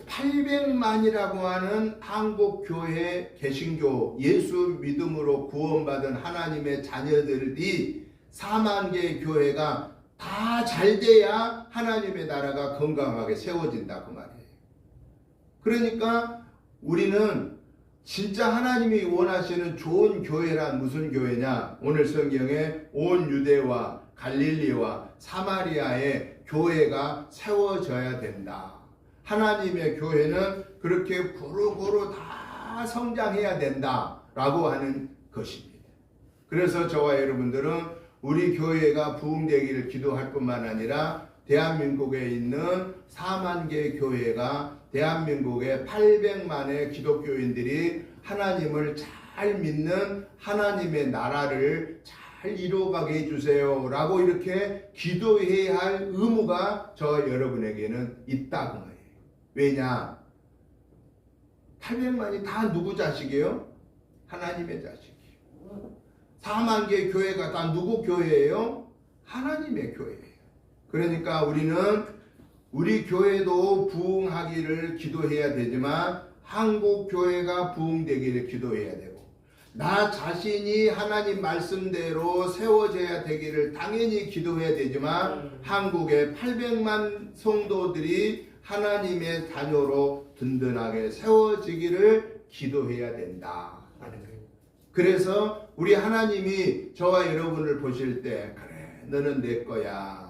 800만이라고 하는 한국교회 개신교 예수 믿음으로 구원받은 하나님의 자녀들이 4만 개의 교회가 다 잘 돼야 하나님의 나라가 건강하게 세워진다 그 말이에요. 그러니까 우리는 진짜 하나님이 원하시는 좋은 교회란 무슨 교회냐? 오늘 성경에 온 유대와 갈릴리와 사마리아의 교회가 세워져야 된다. 하나님의 교회는 그렇게 고루고루 다 성장해야 된다라고 하는 것입니다. 그래서 저와 여러분들은 우리 교회가 부흥되기를 기도할 뿐만 아니라 대한민국에 있는 4만 개의 교회가 대한민국의 800만의 기독교인들이 하나님을 잘 믿는 하나님의 나라를 잘 이루어가게 해주세요 라고 이렇게 기도해야 할 의무가 저와 여러분에게는 있다고 말이에요. 왜냐? 800만이 다 누구 자식이에요? 하나님의 자식이에요. 4만 개의 교회가 다 누구 교회예요? 하나님의 교회예요. 그러니까 우리는 우리 교회도 부흥하기를 기도해야 되지만 한국 교회가 부흥되기를 기도해야 되고 나 자신이 하나님 말씀대로 세워져야 되기를 당연히 기도해야 되지만 한국의 800만 성도들이 하나님의 자녀로 든든하게 세워지기를 기도해야 된다 하는 거예요. 그래서 우리 하나님이 저와 여러분을 보실 때 그래 너는 내 거야.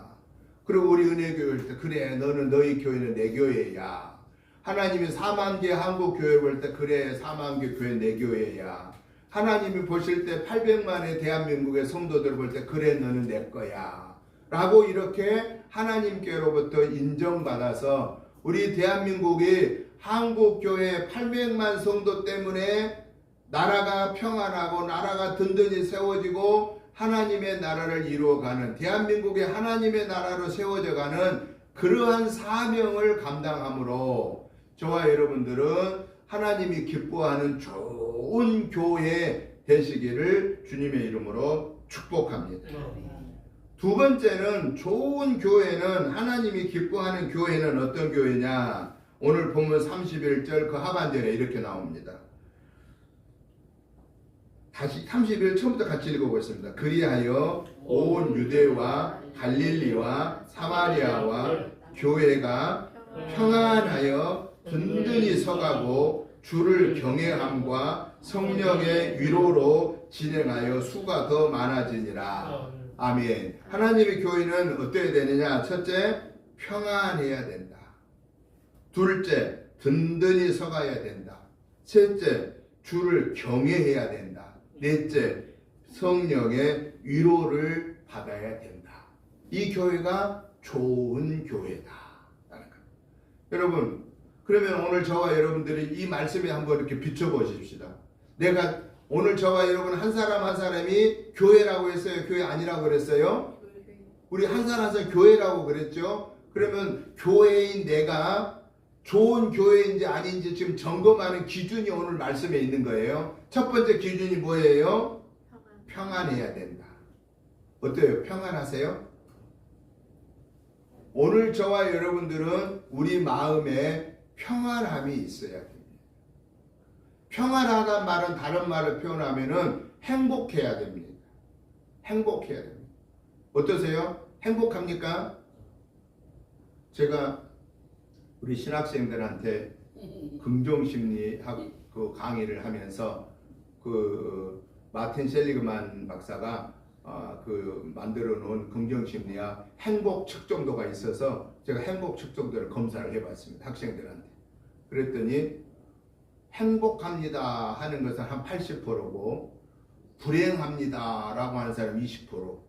그리고 우리 은혜교회 볼 때 그래 너는 너희 교회는 내 교회야. 하나님이 4만 개 한국 교회 볼 때 그래 4만 개 교회 내 교회야. 하나님이 보실 때 800만의 대한민국의 성도들 볼 때 그래 너는 내 거야. 라고 이렇게 하나님께로부터 인정받아서 우리 대한민국이 한국 교회 800만 성도 때문에 나라가 평안하고 나라가 든든히 세워지고 하나님의 나라를 이루어가는 대한민국의 하나님의 나라로 세워져가는 그러한 사명을 감당함으로 저와 여러분들은 하나님이 기뻐하는 좋은 교회 되시기를 주님의 이름으로 축복합니다. 두 번째는 좋은 교회는 하나님이 기뻐하는 교회는 어떤 교회냐? 오늘 보면 31절 그 하반절에 이렇게 나옵니다. 다시 31 처음부터 같이 읽어보겠습니다. 그리하여 온 유대와 갈릴리와 사마리아와 교회가 평안하여 든든히 서가고 주를 경외함과 성령의 위로로 진행하여 수가 더 많아지니라. 아멘. 하나님의 교회는 어떠해야 되느냐? 첫째, 평안해야 된다. 둘째, 든든히 서가야 된다. 셋째, 주를 경외해야 된다. 넷째, 성령의 위로를 받아야 된다. 이 교회가 좋은 교회다. 여러분, 그러면 오늘 저와 여러분들이 이 말씀에 한번 이렇게 비춰보십시다. 내가 오늘 저와 여러분 한 사람 한 사람이 교회라고 했어요? 교회 아니라고 그랬어요? 우리 한 사람 한 사람 교회라고 그랬죠? 그러면 교회인 내가 좋은 교회인지 아닌지 지금 점검하는 기준이 오늘 말씀에 있는 거예요. 첫 번째 기준이 뭐예요? 평안해야 된다. 어때요? 평안하세요? 오늘 저와 여러분들은 우리 마음에 평안함이 있어야 됩니다. 평안하다는 말은 다른 말을 표현하면은 행복해야 됩니다. 행복해야 됩니다. 어떠세요? 행복합니까? 제가 우리 신학생들한테 긍정심리학 그 강의를 하면서 그 마틴 셀리그만 박사가 그 만들어 놓은 긍정심리학 행복 측정도가 있어서 제가 행복 측정도를 검사를 해봤습니다. 학생들한테. 그랬더니 행복합니다 하는 것은 한 80%고 불행합니다 라고 하는 사람 20%,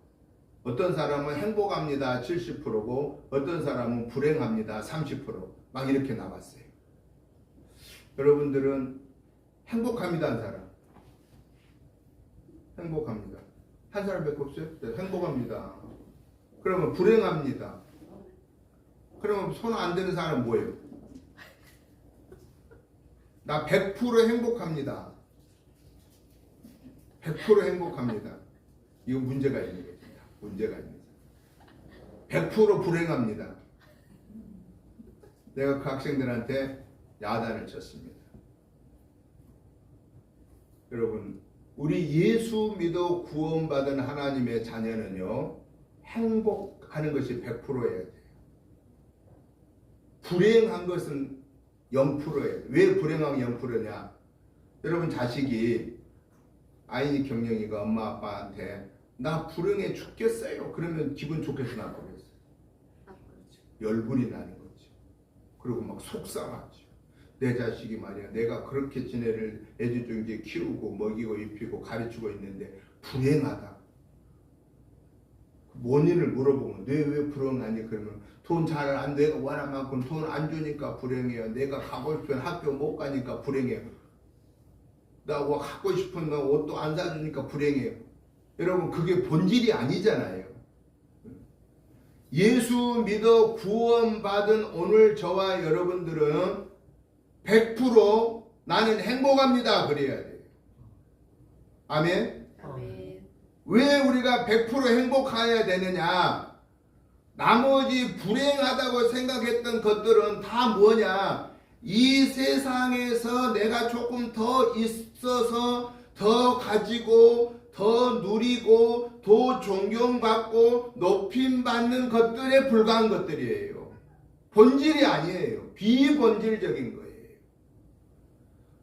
어떤 사람은 행복합니다 70%고 어떤 사람은 불행합니다 30%막 이렇게 나왔어요. 여러분들은 행복합니다 한 사람, 행복합니다 한 사람밖에 없어요? 네, 행복합니다. 그러면 불행합니다. 그러면 손 안 드는 사람은 뭐예요? 나 100% 행복합니다. 100% 행복합니다. 이거 문제가 있는 겁니다. 문제가 있는 거예요. 100% 불행합니다. 내가 그 학생들한테 야단을 쳤습니다. 여러분, 우리 예수 믿어 구원받은 하나님의 자녀는요, 행복하는 것이 100%여야 돼요. 불행한 것은 0%예요. 왜 불행한 0%냐? 여러분, 자식이 아이니 경영이가 엄마 아빠한테 나 불행해 죽겠어요. 그러면 기분 좋겠어, 나쁘겠어? 열불이 나는 거죠. 그리고 막 속상하죠. 내 자식이 말이야, 내가 그렇게 지네를 애지중지 키우고 먹이고 입히고 가르치고 있는데 불행하다. 원인을 물어보면 왜 불행하니? 그러면 돈 잘 안 내가 원한 만큼 돈 안 주니까 불행해요. 내가 가고 싶은 학교 못 가니까 불행해요. 나 갖고 싶은 옷도 안 사주니까 불행해요. 여러분, 그게 본질이 아니잖아요. 예수 믿어 구원받은 오늘 저와 여러분들은 100% 나는 행복합니다. 그래야 돼요. 아멘? 아멘. 왜 우리가 100% 행복해야 되느냐? 나머지 불행하다고 생각했던 것들은 다 뭐냐? 이 세상에서 내가 조금 더 있어서 더 가지고 더 누리고 더 존경받고 높임받는 것들에 불과한 것들이에요. 본질이 아니에요. 비본질적인 거예요.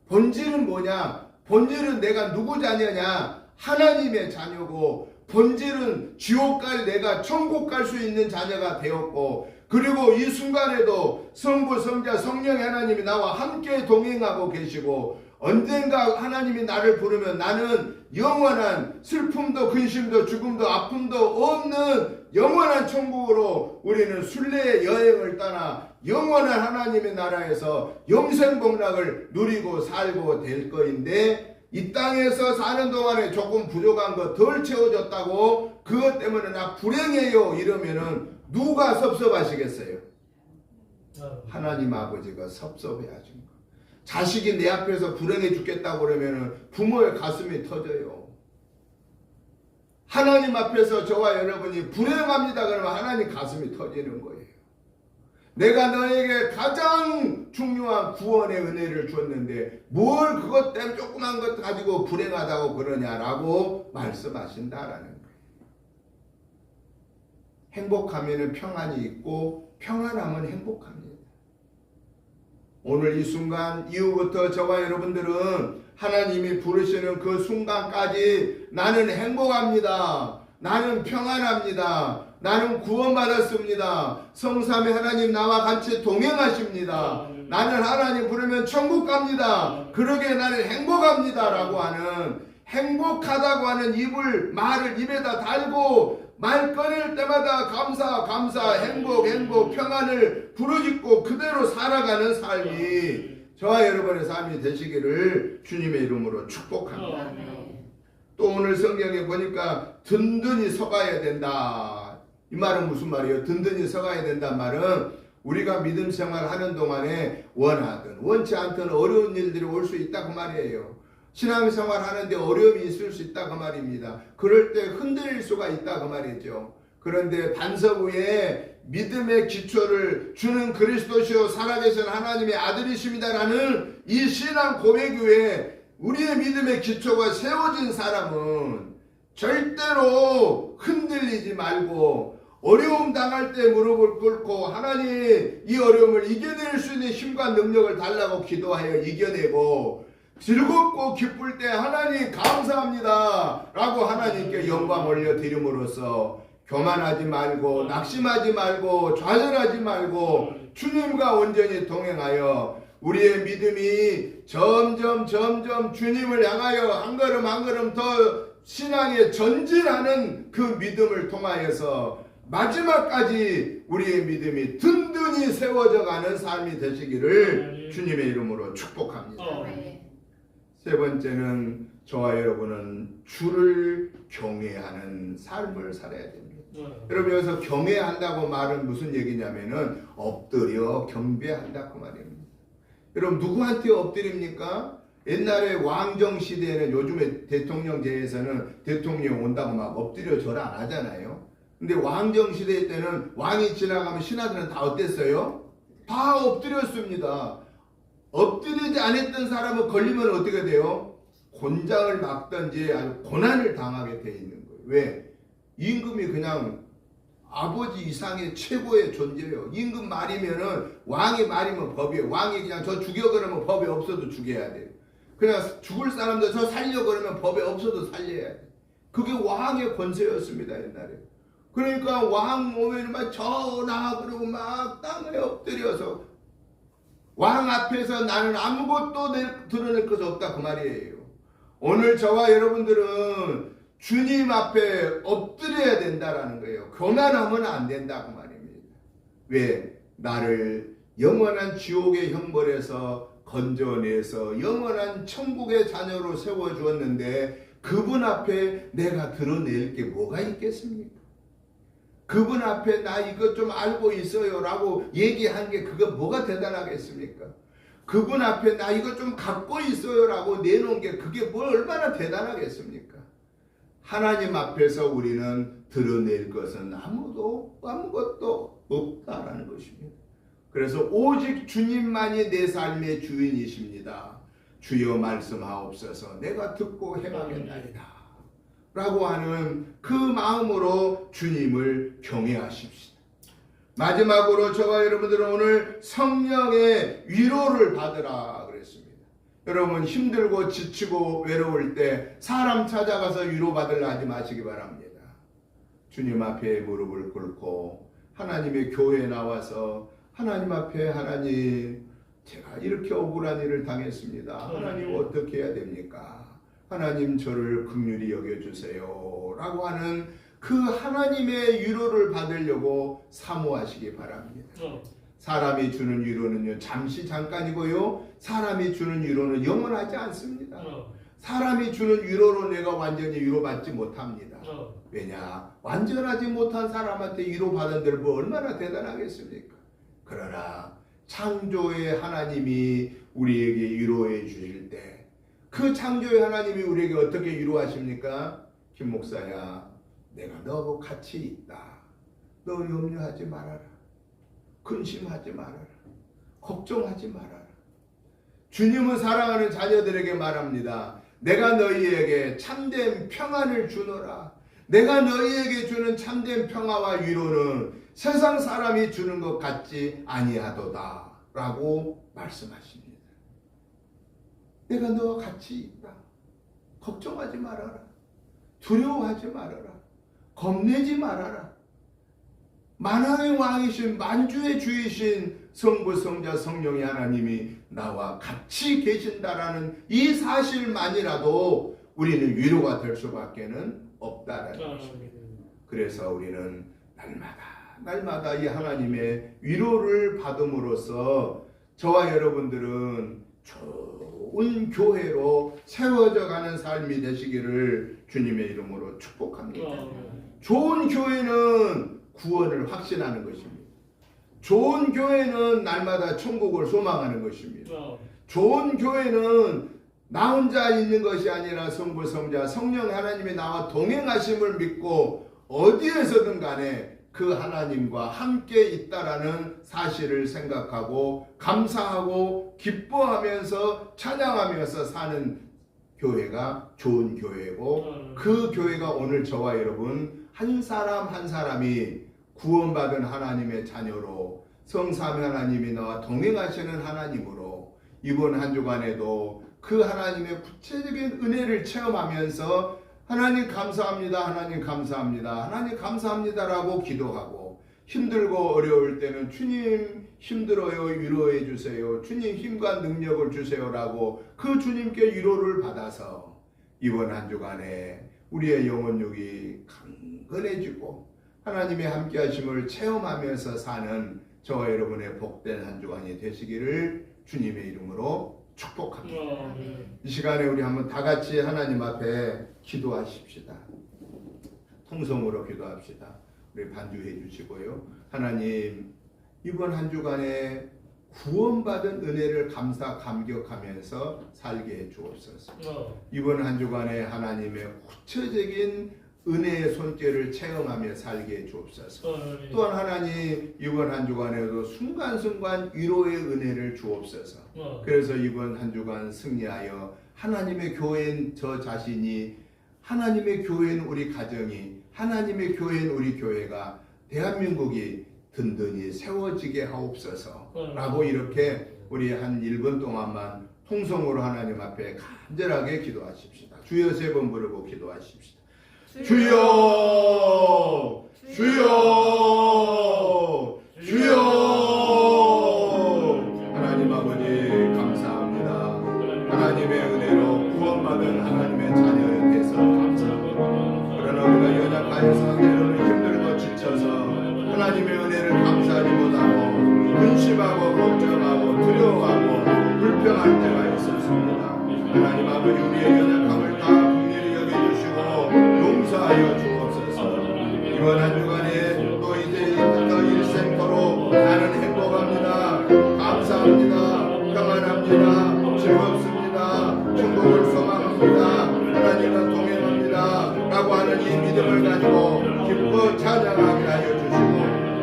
본질은 뭐냐? 본질은 내가 누구 자녀냐? 하나님의 자녀고, 본질은 지옥 갈 내가 천국 갈 수 있는 자녀가 되었고, 그리고 이 순간에도 성부, 성자, 성령의 하나님이 나와 함께 동행하고 계시고, 언젠가 하나님이 나를 부르면 나는 영원한 슬픔도 근심도 죽음도 아픔도 없는 영원한 천국으로 우리는 순례의 여행을 떠나 영원한 하나님의 나라에서 영생복락을 누리고 살고 될 거인데, 이 땅에서 사는 동안에 조금 부족한 거 덜 채워졌다고 그것 때문에 나 불행해요 이러면은 누가 섭섭하시겠어요? 하나님 아버지가 섭섭해하신 거. 자식이 내 앞에서 불행해 죽겠다고 그러면은 부모의 가슴이 터져요. 하나님 앞에서 저와 여러분이 불행합니다 그러면 하나님 가슴이 터지는 거예요. 내가 너에게 가장 중요한 구원의 은혜를 줬는데 뭘 그것 때문에 조그만 것 가지고 불행하다고 그러냐라고 말씀하신다라는 거예요. 행복하면 평안이 있고 평안하면 행복합니다. 오늘 이 순간 이후부터 저와 여러분들은 하나님이 부르시는 그 순간까지 나는 행복합니다. 나는 평안합니다. 나는 구원받았습니다. 성삼위 하나님 나와 같이 동행하십니다. 나는 하나님 부르면 천국 갑니다. 그러게 나는 행복합니다 라고 하는, 행복하다고 하는 말을 입에다 달고 말 꺼낼 때마다 감사 행복 평안을 부르짖고 그대로 살아가는 삶이 저와 여러분의 삶이 되시기를 주님의 이름으로 축복합니다. 또 오늘 성경에 보니까 든든히 서가야 된다. 이 말은 무슨 말이에요? 든든히 서가야 된다는 말은 우리가 믿음 생활하는 동안에 원하든 원치 않든 어려운 일들이 올 수 있다 그 말이에요. 신앙생활 하는데 어려움이 있을 수 있다 그 말입니다. 그럴 때 흔들릴 수가 있다 그 말이죠. 그런데 반석 위에 믿음의 기초를 주는 그리스도시요 살아계신 하나님의 아들이십니다라는 이 신앙 고백 위에 우리의 믿음의 기초가 세워진 사람은 절대로 흔들리지 말고 어려움 당할 때 무릎을 꿇고 하나님 이 어려움을 이겨낼 수 있는 힘과 능력을 달라고 기도하여 이겨내고 즐겁고 기쁠 때 하나님 감사합니다 라고 하나님께 영광 올려드림으로써 교만하지 말고 낙심하지 말고 좌절하지 말고 주님과 온전히 동행하여 우리의 믿음이 점점 주님을 향하여 한 걸음 더 신앙에 전진하는 그 믿음을 통하여서 마지막까지 우리의 믿음이 든든히 세워져 가는 삶이 되시기를 주님의 이름으로 축복합니다. 세 번째는 저와 여러분은 주를 경외하는 삶을 살아야 됩니다. 여러분 여기서 경외한다고 말은 무슨 얘기냐면은 엎드려 경배한다 그 말입니다. 여러분 누구한테 엎드립니까? 옛날에 왕정 시대에는 요즘에 대통령제에서는 대통령 온다고 막 엎드려 절하 안 하잖아요. 근데 왕정 시대 때는 왕이 지나가면 신하들은 다 어땠어요? 다 엎드렸습니다. 엎드리지 않았던 사람은 걸리면 어떻게 돼요? 곤장을 막든지 아주 고난을 당하게 돼 있는 거예요. 왜? 임금이 그냥 아버지 이상의 최고의 존재예요. 임금 말이면은 왕이 말이면 법이에요. 왕이 그냥 저 죽여 그러면 법에 없어도 죽여야 돼요. 그냥 죽을 사람도 저 살려 그러면 법에 없어도 살려야 돼. 그게 왕의 권세였습니다 옛날에. 그러니까 왕 오면 막 전하 그러고 막 땅에 엎드려서 왕 앞에서 나는 아무것도 드러낼 것이 없다 그 말이에요. 오늘 저와 여러분들은 주님 앞에 엎드려야 된다라는 거예요. 교만하면 안 된다 그 말입니다. 왜? 나를 영원한 지옥의 형벌에서 건져내서 영원한 천국의 자녀로 세워주었는데 그분 앞에 내가 드러낼 게 뭐가 있겠습니까? 그분 앞에 나 이것 좀 알고 있어요 라고 얘기한 게 그거 뭐가 대단하겠습니까? 그분 앞에 나 이것 좀 갖고 있어요 라고 내놓은 게 그게 뭐 얼마나 대단하겠습니까? 하나님 앞에서 우리는 드러낼 것은 아무것도 없다라는 것입니다. 그래서 오직 주님만이 내 삶의 주인이십니다. 주여 말씀하옵소서 내가 듣고 행하겠나이다 라고 하는 그 마음으로 주님을 경외하십시다. 마지막으로 저와 여러분들은 오늘 성령의 위로를 받으라 그랬습니다. 여러분 힘들고 지치고 외로울 때 사람 찾아가서 위로받으려 하지 마시기 바랍니다. 주님 앞에 무릎을 꿇고 하나님의 교회에 나와서 하나님 앞에 하나님 제가 이렇게 억울한 일을 당했습니다. 하나님 어떻게 해야 됩니까? 하나님 저를 긍휼히 여겨주세요 라고 하는 그 하나님의 위로를 받으려고 사모하시기 바랍니다. 사람이 주는 위로는요 잠시 잠깐이고요 사람이 주는 위로는 영원하지 않습니다. 사람이 주는 위로로 내가 완전히 위로받지 못합니다. 왜냐? 완전하지 못한 사람한테 위로받은 데를 뭐 얼마나 대단하겠습니까? 그러나 창조의 하나님이 우리에게 위로해 주실 때 그 창조의 하나님이 우리에게 어떻게 위로하십니까? 김 목사야 내가 너하고 같이 있다. 너 염려하지 말아라. 근심하지 말아라. 걱정하지 말아라. 주님은 사랑하는 자녀들에게 말합니다. 내가 너희에게 참된 평안을 주노라. 내가 너희에게 주는 참된 평화와 위로는 세상 사람이 주는 것 같지 아니하도다 라고 말씀하십니다. 내가 너와 같이 있다. 걱정하지 말아라. 두려워하지 말아라. 겁내지 말아라. 만왕의 왕이신 만주의 주이신 성부 성자 성령의 하나님이 나와 같이 계신다라는 이 사실만이라도 우리는 위로가 될 수밖에는 없다라는 것입니다. 그래서 우리는 날마다 이 하나님의 위로를 받음으로써 저와 여러분들은 좋은 교회로 세워져 가는 삶이 되시기를 주님의 이름으로 축복합니다. 좋은 교회는 구원을 확신하는 것입니다. 좋은 교회는 날마다 천국을 소망하는 것입니다. 좋은 교회는 나 혼자 있는 것이 아니라 성부 성자 성령 하나님이 나와 동행하심을 믿고 어디에서든 간에 그 하나님과 함께 있다라는 사실을 생각하고 감사하고 기뻐하면서 찬양하면서 사는 교회가 좋은 교회고 그 교회가 오늘 저와 여러분 한 사람 한 사람이 구원받은 하나님의 자녀로 성삼위 하나님이 나와 동행하시는 하나님으로 이번 한 주간에도 그 하나님의 구체적인 은혜를 체험하면서 하나님 감사합니다. 하나님 감사합니다. 하나님 감사합니다라고 기도하고 힘들고 어려울 때는 주님 힘들어요. 위로해 주세요. 주님 힘과 능력을 주세요라고 그 주님께 위로를 받아서 이번 한 주간에 우리의 영혼육이 강건해지고 하나님의 함께 하심을 체험하면서 사는 저와 여러분의 복된 한 주간이 되시기를 주님의 이름으로 축복합니다. 이 시간에 우리 한번 다 같이 하나님 앞에 기도하십시다. 통성으로 기도합시다. 우리 반주해 주시고요. 하나님 이번 한 주간에 구원받은 은혜를 감사 감격하면서 살게 해 주옵소서. 이번 한 주간에 하나님의 구체적인 은혜의 손길을 체험하며 살게 해 주옵소서. 또한 하나님 이번 한 주간에도 순간순간 위로의 은혜를 주옵소서. 그래서 이번 한 주간 승리하여 하나님의 교회인 저 자신이, 하나님의 교회인 우리 가정이, 하나님의 교회인 우리 교회가, 대한민국이 든든히 세워지게 하옵소서 라고 이렇게 우리 한 1분 동안만 통성으로 하나님 앞에 간절하게 기도하십시다. 주여 3번 부르고 기도하십시다. 주여, 주여, 주여. 하나님 아버지 감사합니다. 하나님의 은혜로 구원받은 하나님의 자녀 돼서 감사합니다. 그러나 우리가 연약하여서 때로는 힘들고 지쳐서 하나님의 은혜를 감사하지 못하고 근심하고 걱정하고 두려워하고 불평할 때가 있었습니다. 하나님 아버지 우리의 연약함을 다 긍휼히 여겨주시고 용서하여 주옵소서. 이번 한 주간에 또 이제 더 일생토록 나는 행복합니다, 감사합니다, 평안합니다, 즐겁습니다, 천국을 소망합니다, 하나님과 동행합니다 라고 하는 이 믿음을 가지고 기뻐 찬양하게 하여 주시고,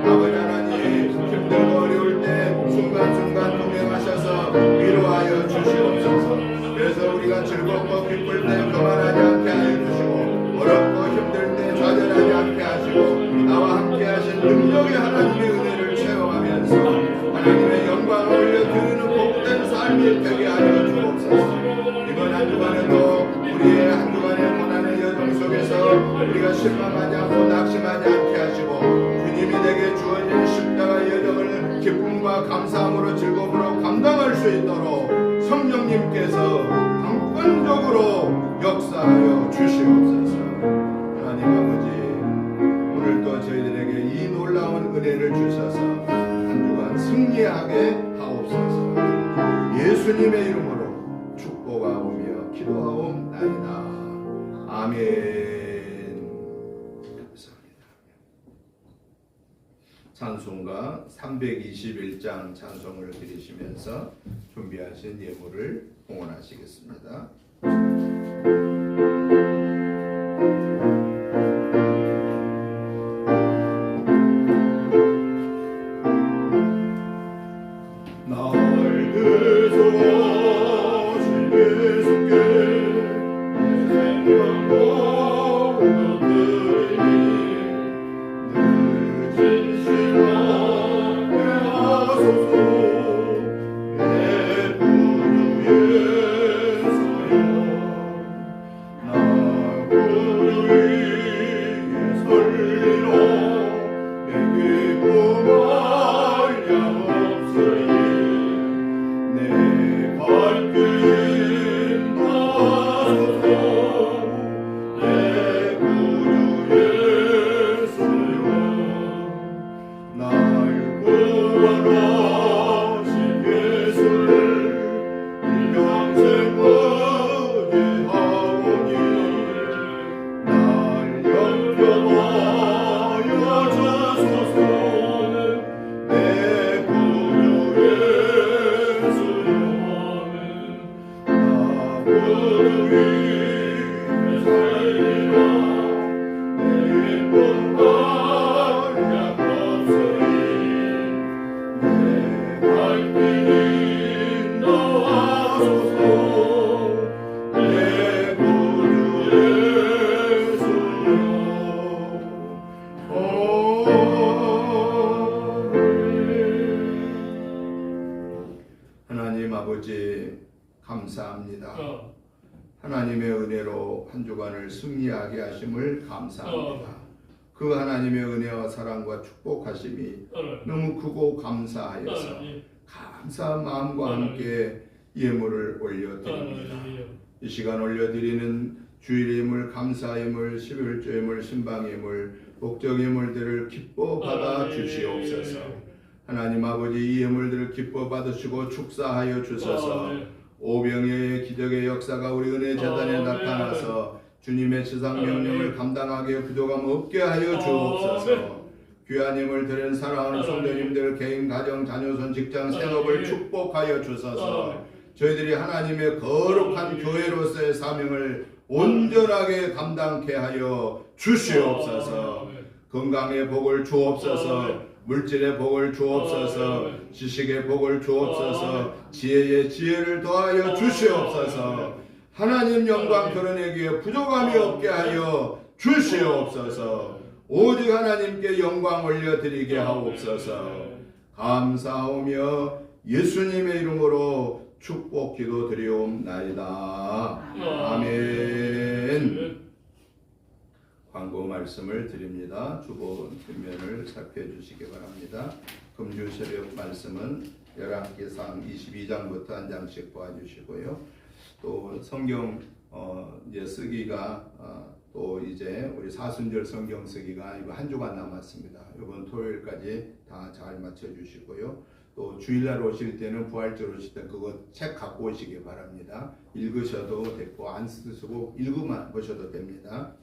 아버지 하나님 힘들고 어려울 때 순간순간 동행하셔서 위로하여 주시옵소서. 그래서 우리가 즐겁고 기쁠 때 교만하지 않게 하여 주시고, 어렵고 힘들 때 좌절하지 않게 하시고, 나와 함께 하신 능력의 하나님의 은혜를 체험하면서 하나님의 영광을 올려드리는 복된 삶이 되게 하여 주옵소서. 이번 한 주간에도 우리의 한 주간의 고난의 여정 속에서 우리가 실망하지 않고 낙심하지 않게 하시고, 주님이 내게 주어진 십자가 여정을 기쁨과 감사함으로 즐거움으로 감당할 수 있도록 성령님께서 강권적으로 역사하여 주시옵소서. 하나님 아버지 오늘도 저희들에게 이 놀라운 은혜를 주셔서 한 주간 승리하게 하옵소서. 예수님의 이름으로 축복하오며 기도하옵나이다. 아멘. 감사합니다. 찬송가 321장 찬송을 드리시면서 준비하신 예물을 봉헌하시겠습니다. 하나님 아버지 감사합니다. 하나님의 은혜로 한 주간을 승리하게 하심을 감사합니다. 그 하나님의 은혜와 사랑과 축복하심이 너무 크고 감사하여서 감사한 마음과 함께 예물을 올려드립니다. 이 시간 올려드리는 주일 예물, 감사 예물, 11조 예물, 신방 예물, 목적 예물들을 기뻐 받아 주시옵소서. 하나님 아버지 이 예물들을 기뻐 받으시고 축사하여 주소서. 오병이어의 기적의 역사가 우리 은혜 재단에 나타나서 주님의 지상 명령을 감당하게 부족함 없게 하여 주옵소서. 귀하님을 드린 사랑하는 성도님들 개인 가정 자녀손 직장 생업을 축복하여 주소서. 저희들이 하나님의 거룩한 교회로서의 사명을 온전하게 감당케 하여 주시옵소서. 건강의 복을 주옵소서. 물질의 복을 주옵소서. 지식의 복을 주옵소서. 지혜의 지혜를 더하여 주시옵소서. 하나님 영광 드러내기에 부족함이 없게 하여 주시옵소서. 오직 하나님께 영광 올려드리게 하옵소서. 감사하며 예수님의 이름으로 축복 기도 드리옵나이다. 아멘. 광고 말씀을 드립니다. 주보 뒷면을 살펴주시기 바랍니다. 금주 새벽 말씀은 열왕기상 22장부터 한 장씩 보아주시고요. 또 성경 이제 쓰기가 또 이제 우리 사순절 성경 쓰기가 이거 한 주간 남았습니다. 이번 토요일까지 다 잘 맞춰주시고요. 또 주일날 오실 때는 부활절 오실 때 그거 책 갖고 오시기 바랍니다. 읽으셔도 됐고 안 쓰시고 읽으만 보셔도 됩니다.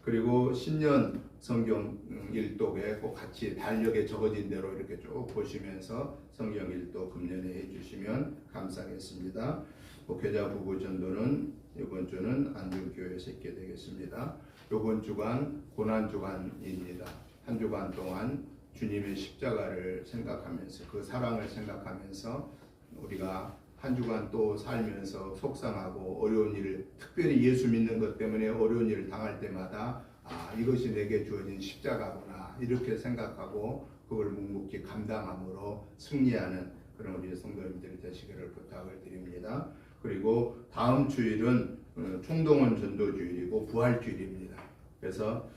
그리고 신년 성경 일독에 꼭 같이 달력에 적어진 대로 이렇게 쭉 보시면서 성경 일독 금년에 해주시면 감사하겠습니다. 목회자 부부 전도는 이번 주는 안중교회에서 있게 되겠습니다. 이번 주간 고난 주간입니다. 한 주간 동안 주님의 십자가를 생각하면서 그 사랑을 생각하면서 우리가 한 주간 또 살면서 속상하고 어려운 일을 특별히 예수 믿는 것 때문에 어려운 일을 당할 때마다 이것이 내게 주어진 십자가구나 이렇게 생각하고 그걸 묵묵히 감당함으로 승리하는 그런 우리 성도님들이 되시기를 부탁을 드립니다. 그리고 다음 주일은 총동원 전도주일이고 부활주일입니다. 그래서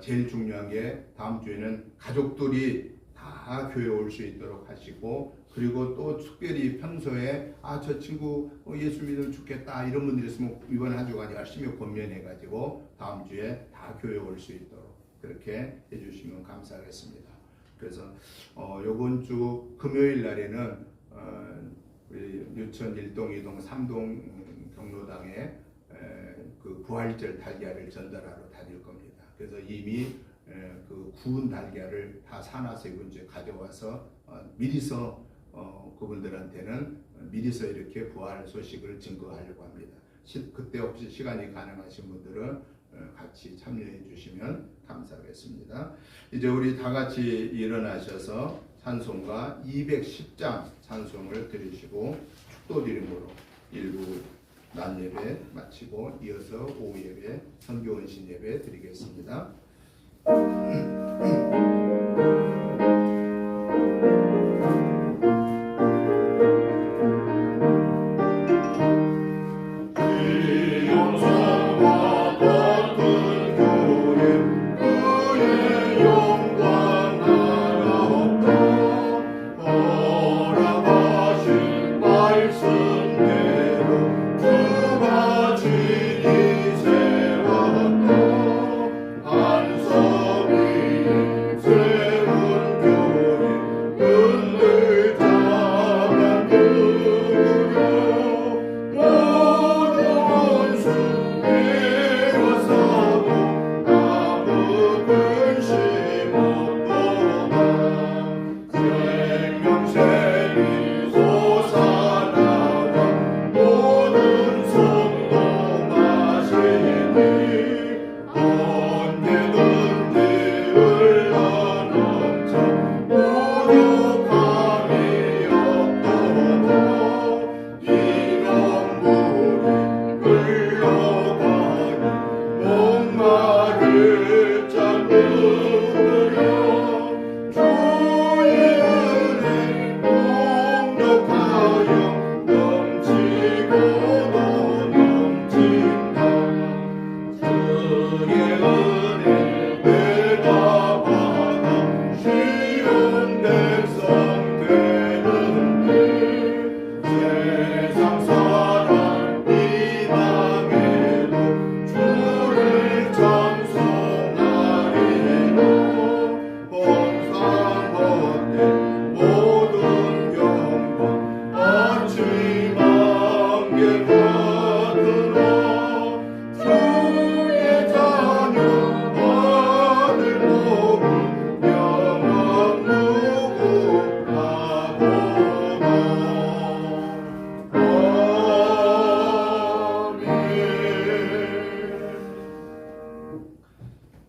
제일 중요한 게 다음 주에는 가족들이 다 교회에 올 수 있도록 하시고 그리고 또 특별히 평소에 저 친구 예수 믿으면 좋겠다 이런 분들이 있으면 이번 한 주간 열심히 권면해 가지고 다음 주에 다 교회에 올 수 있도록 그렇게 해주시면 감사하겠습니다. 그래서 이번 주 금요일 날에는 우리 유천 1동, 2동, 3동 경로당에 그 부활절 달걀을 전달하러 다닐 겁니다. 그래서 이미 그 구운 달걀을 다 사놔서 이번 주에 가져와서 미리서 그분들한테는 미리서 이렇게 부활 소식을 증거하려고 합니다. 그때 혹시 시간이 가능하신 분들은 같이 참여해 주시면 감사하겠습니다. 이제 우리 다 같이 일어나셔서 찬송가 210장 찬송을 드리시고 축도 드림으로 일부 낮 예배 마치고 이어서 오후 예배 선교원신 예배 드리겠습니다.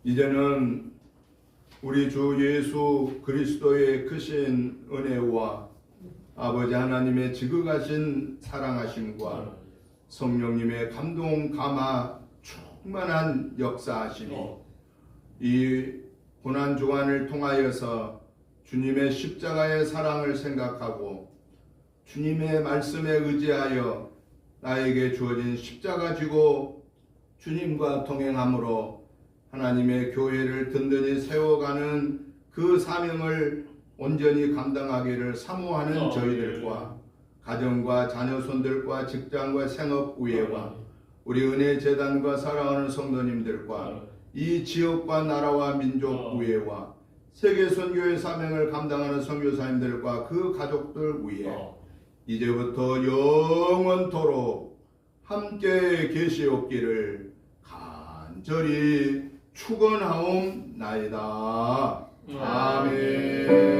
이제는 우리 주 예수 그리스도의 크신 은혜와 아버지 하나님의 지극하신 사랑하심과 성령님의 감동 감화 충만한 역사하심이 이 고난 주간을 통하여서 주님의 십자가의 사랑을 생각하고 주님의 말씀에 의지하여 나에게 주어진 십자가 지고 주님과 동행함으로 하나님의 교회를 든든히 세워가는 그 사명을 온전히 감당하기를 사모하는 저희들과 가정과 자녀손들과 직장과 생업 우애와 우리 은혜재단과 사랑하는 성도님들과 이 지역과 나라와 민족 우애와 세계선교의 사명을 감당하는 선교사님들과 그 가족들 위해 이제부터 영원토록 함께 계시옵기를 간절히 축원하옵나이다. 아멘.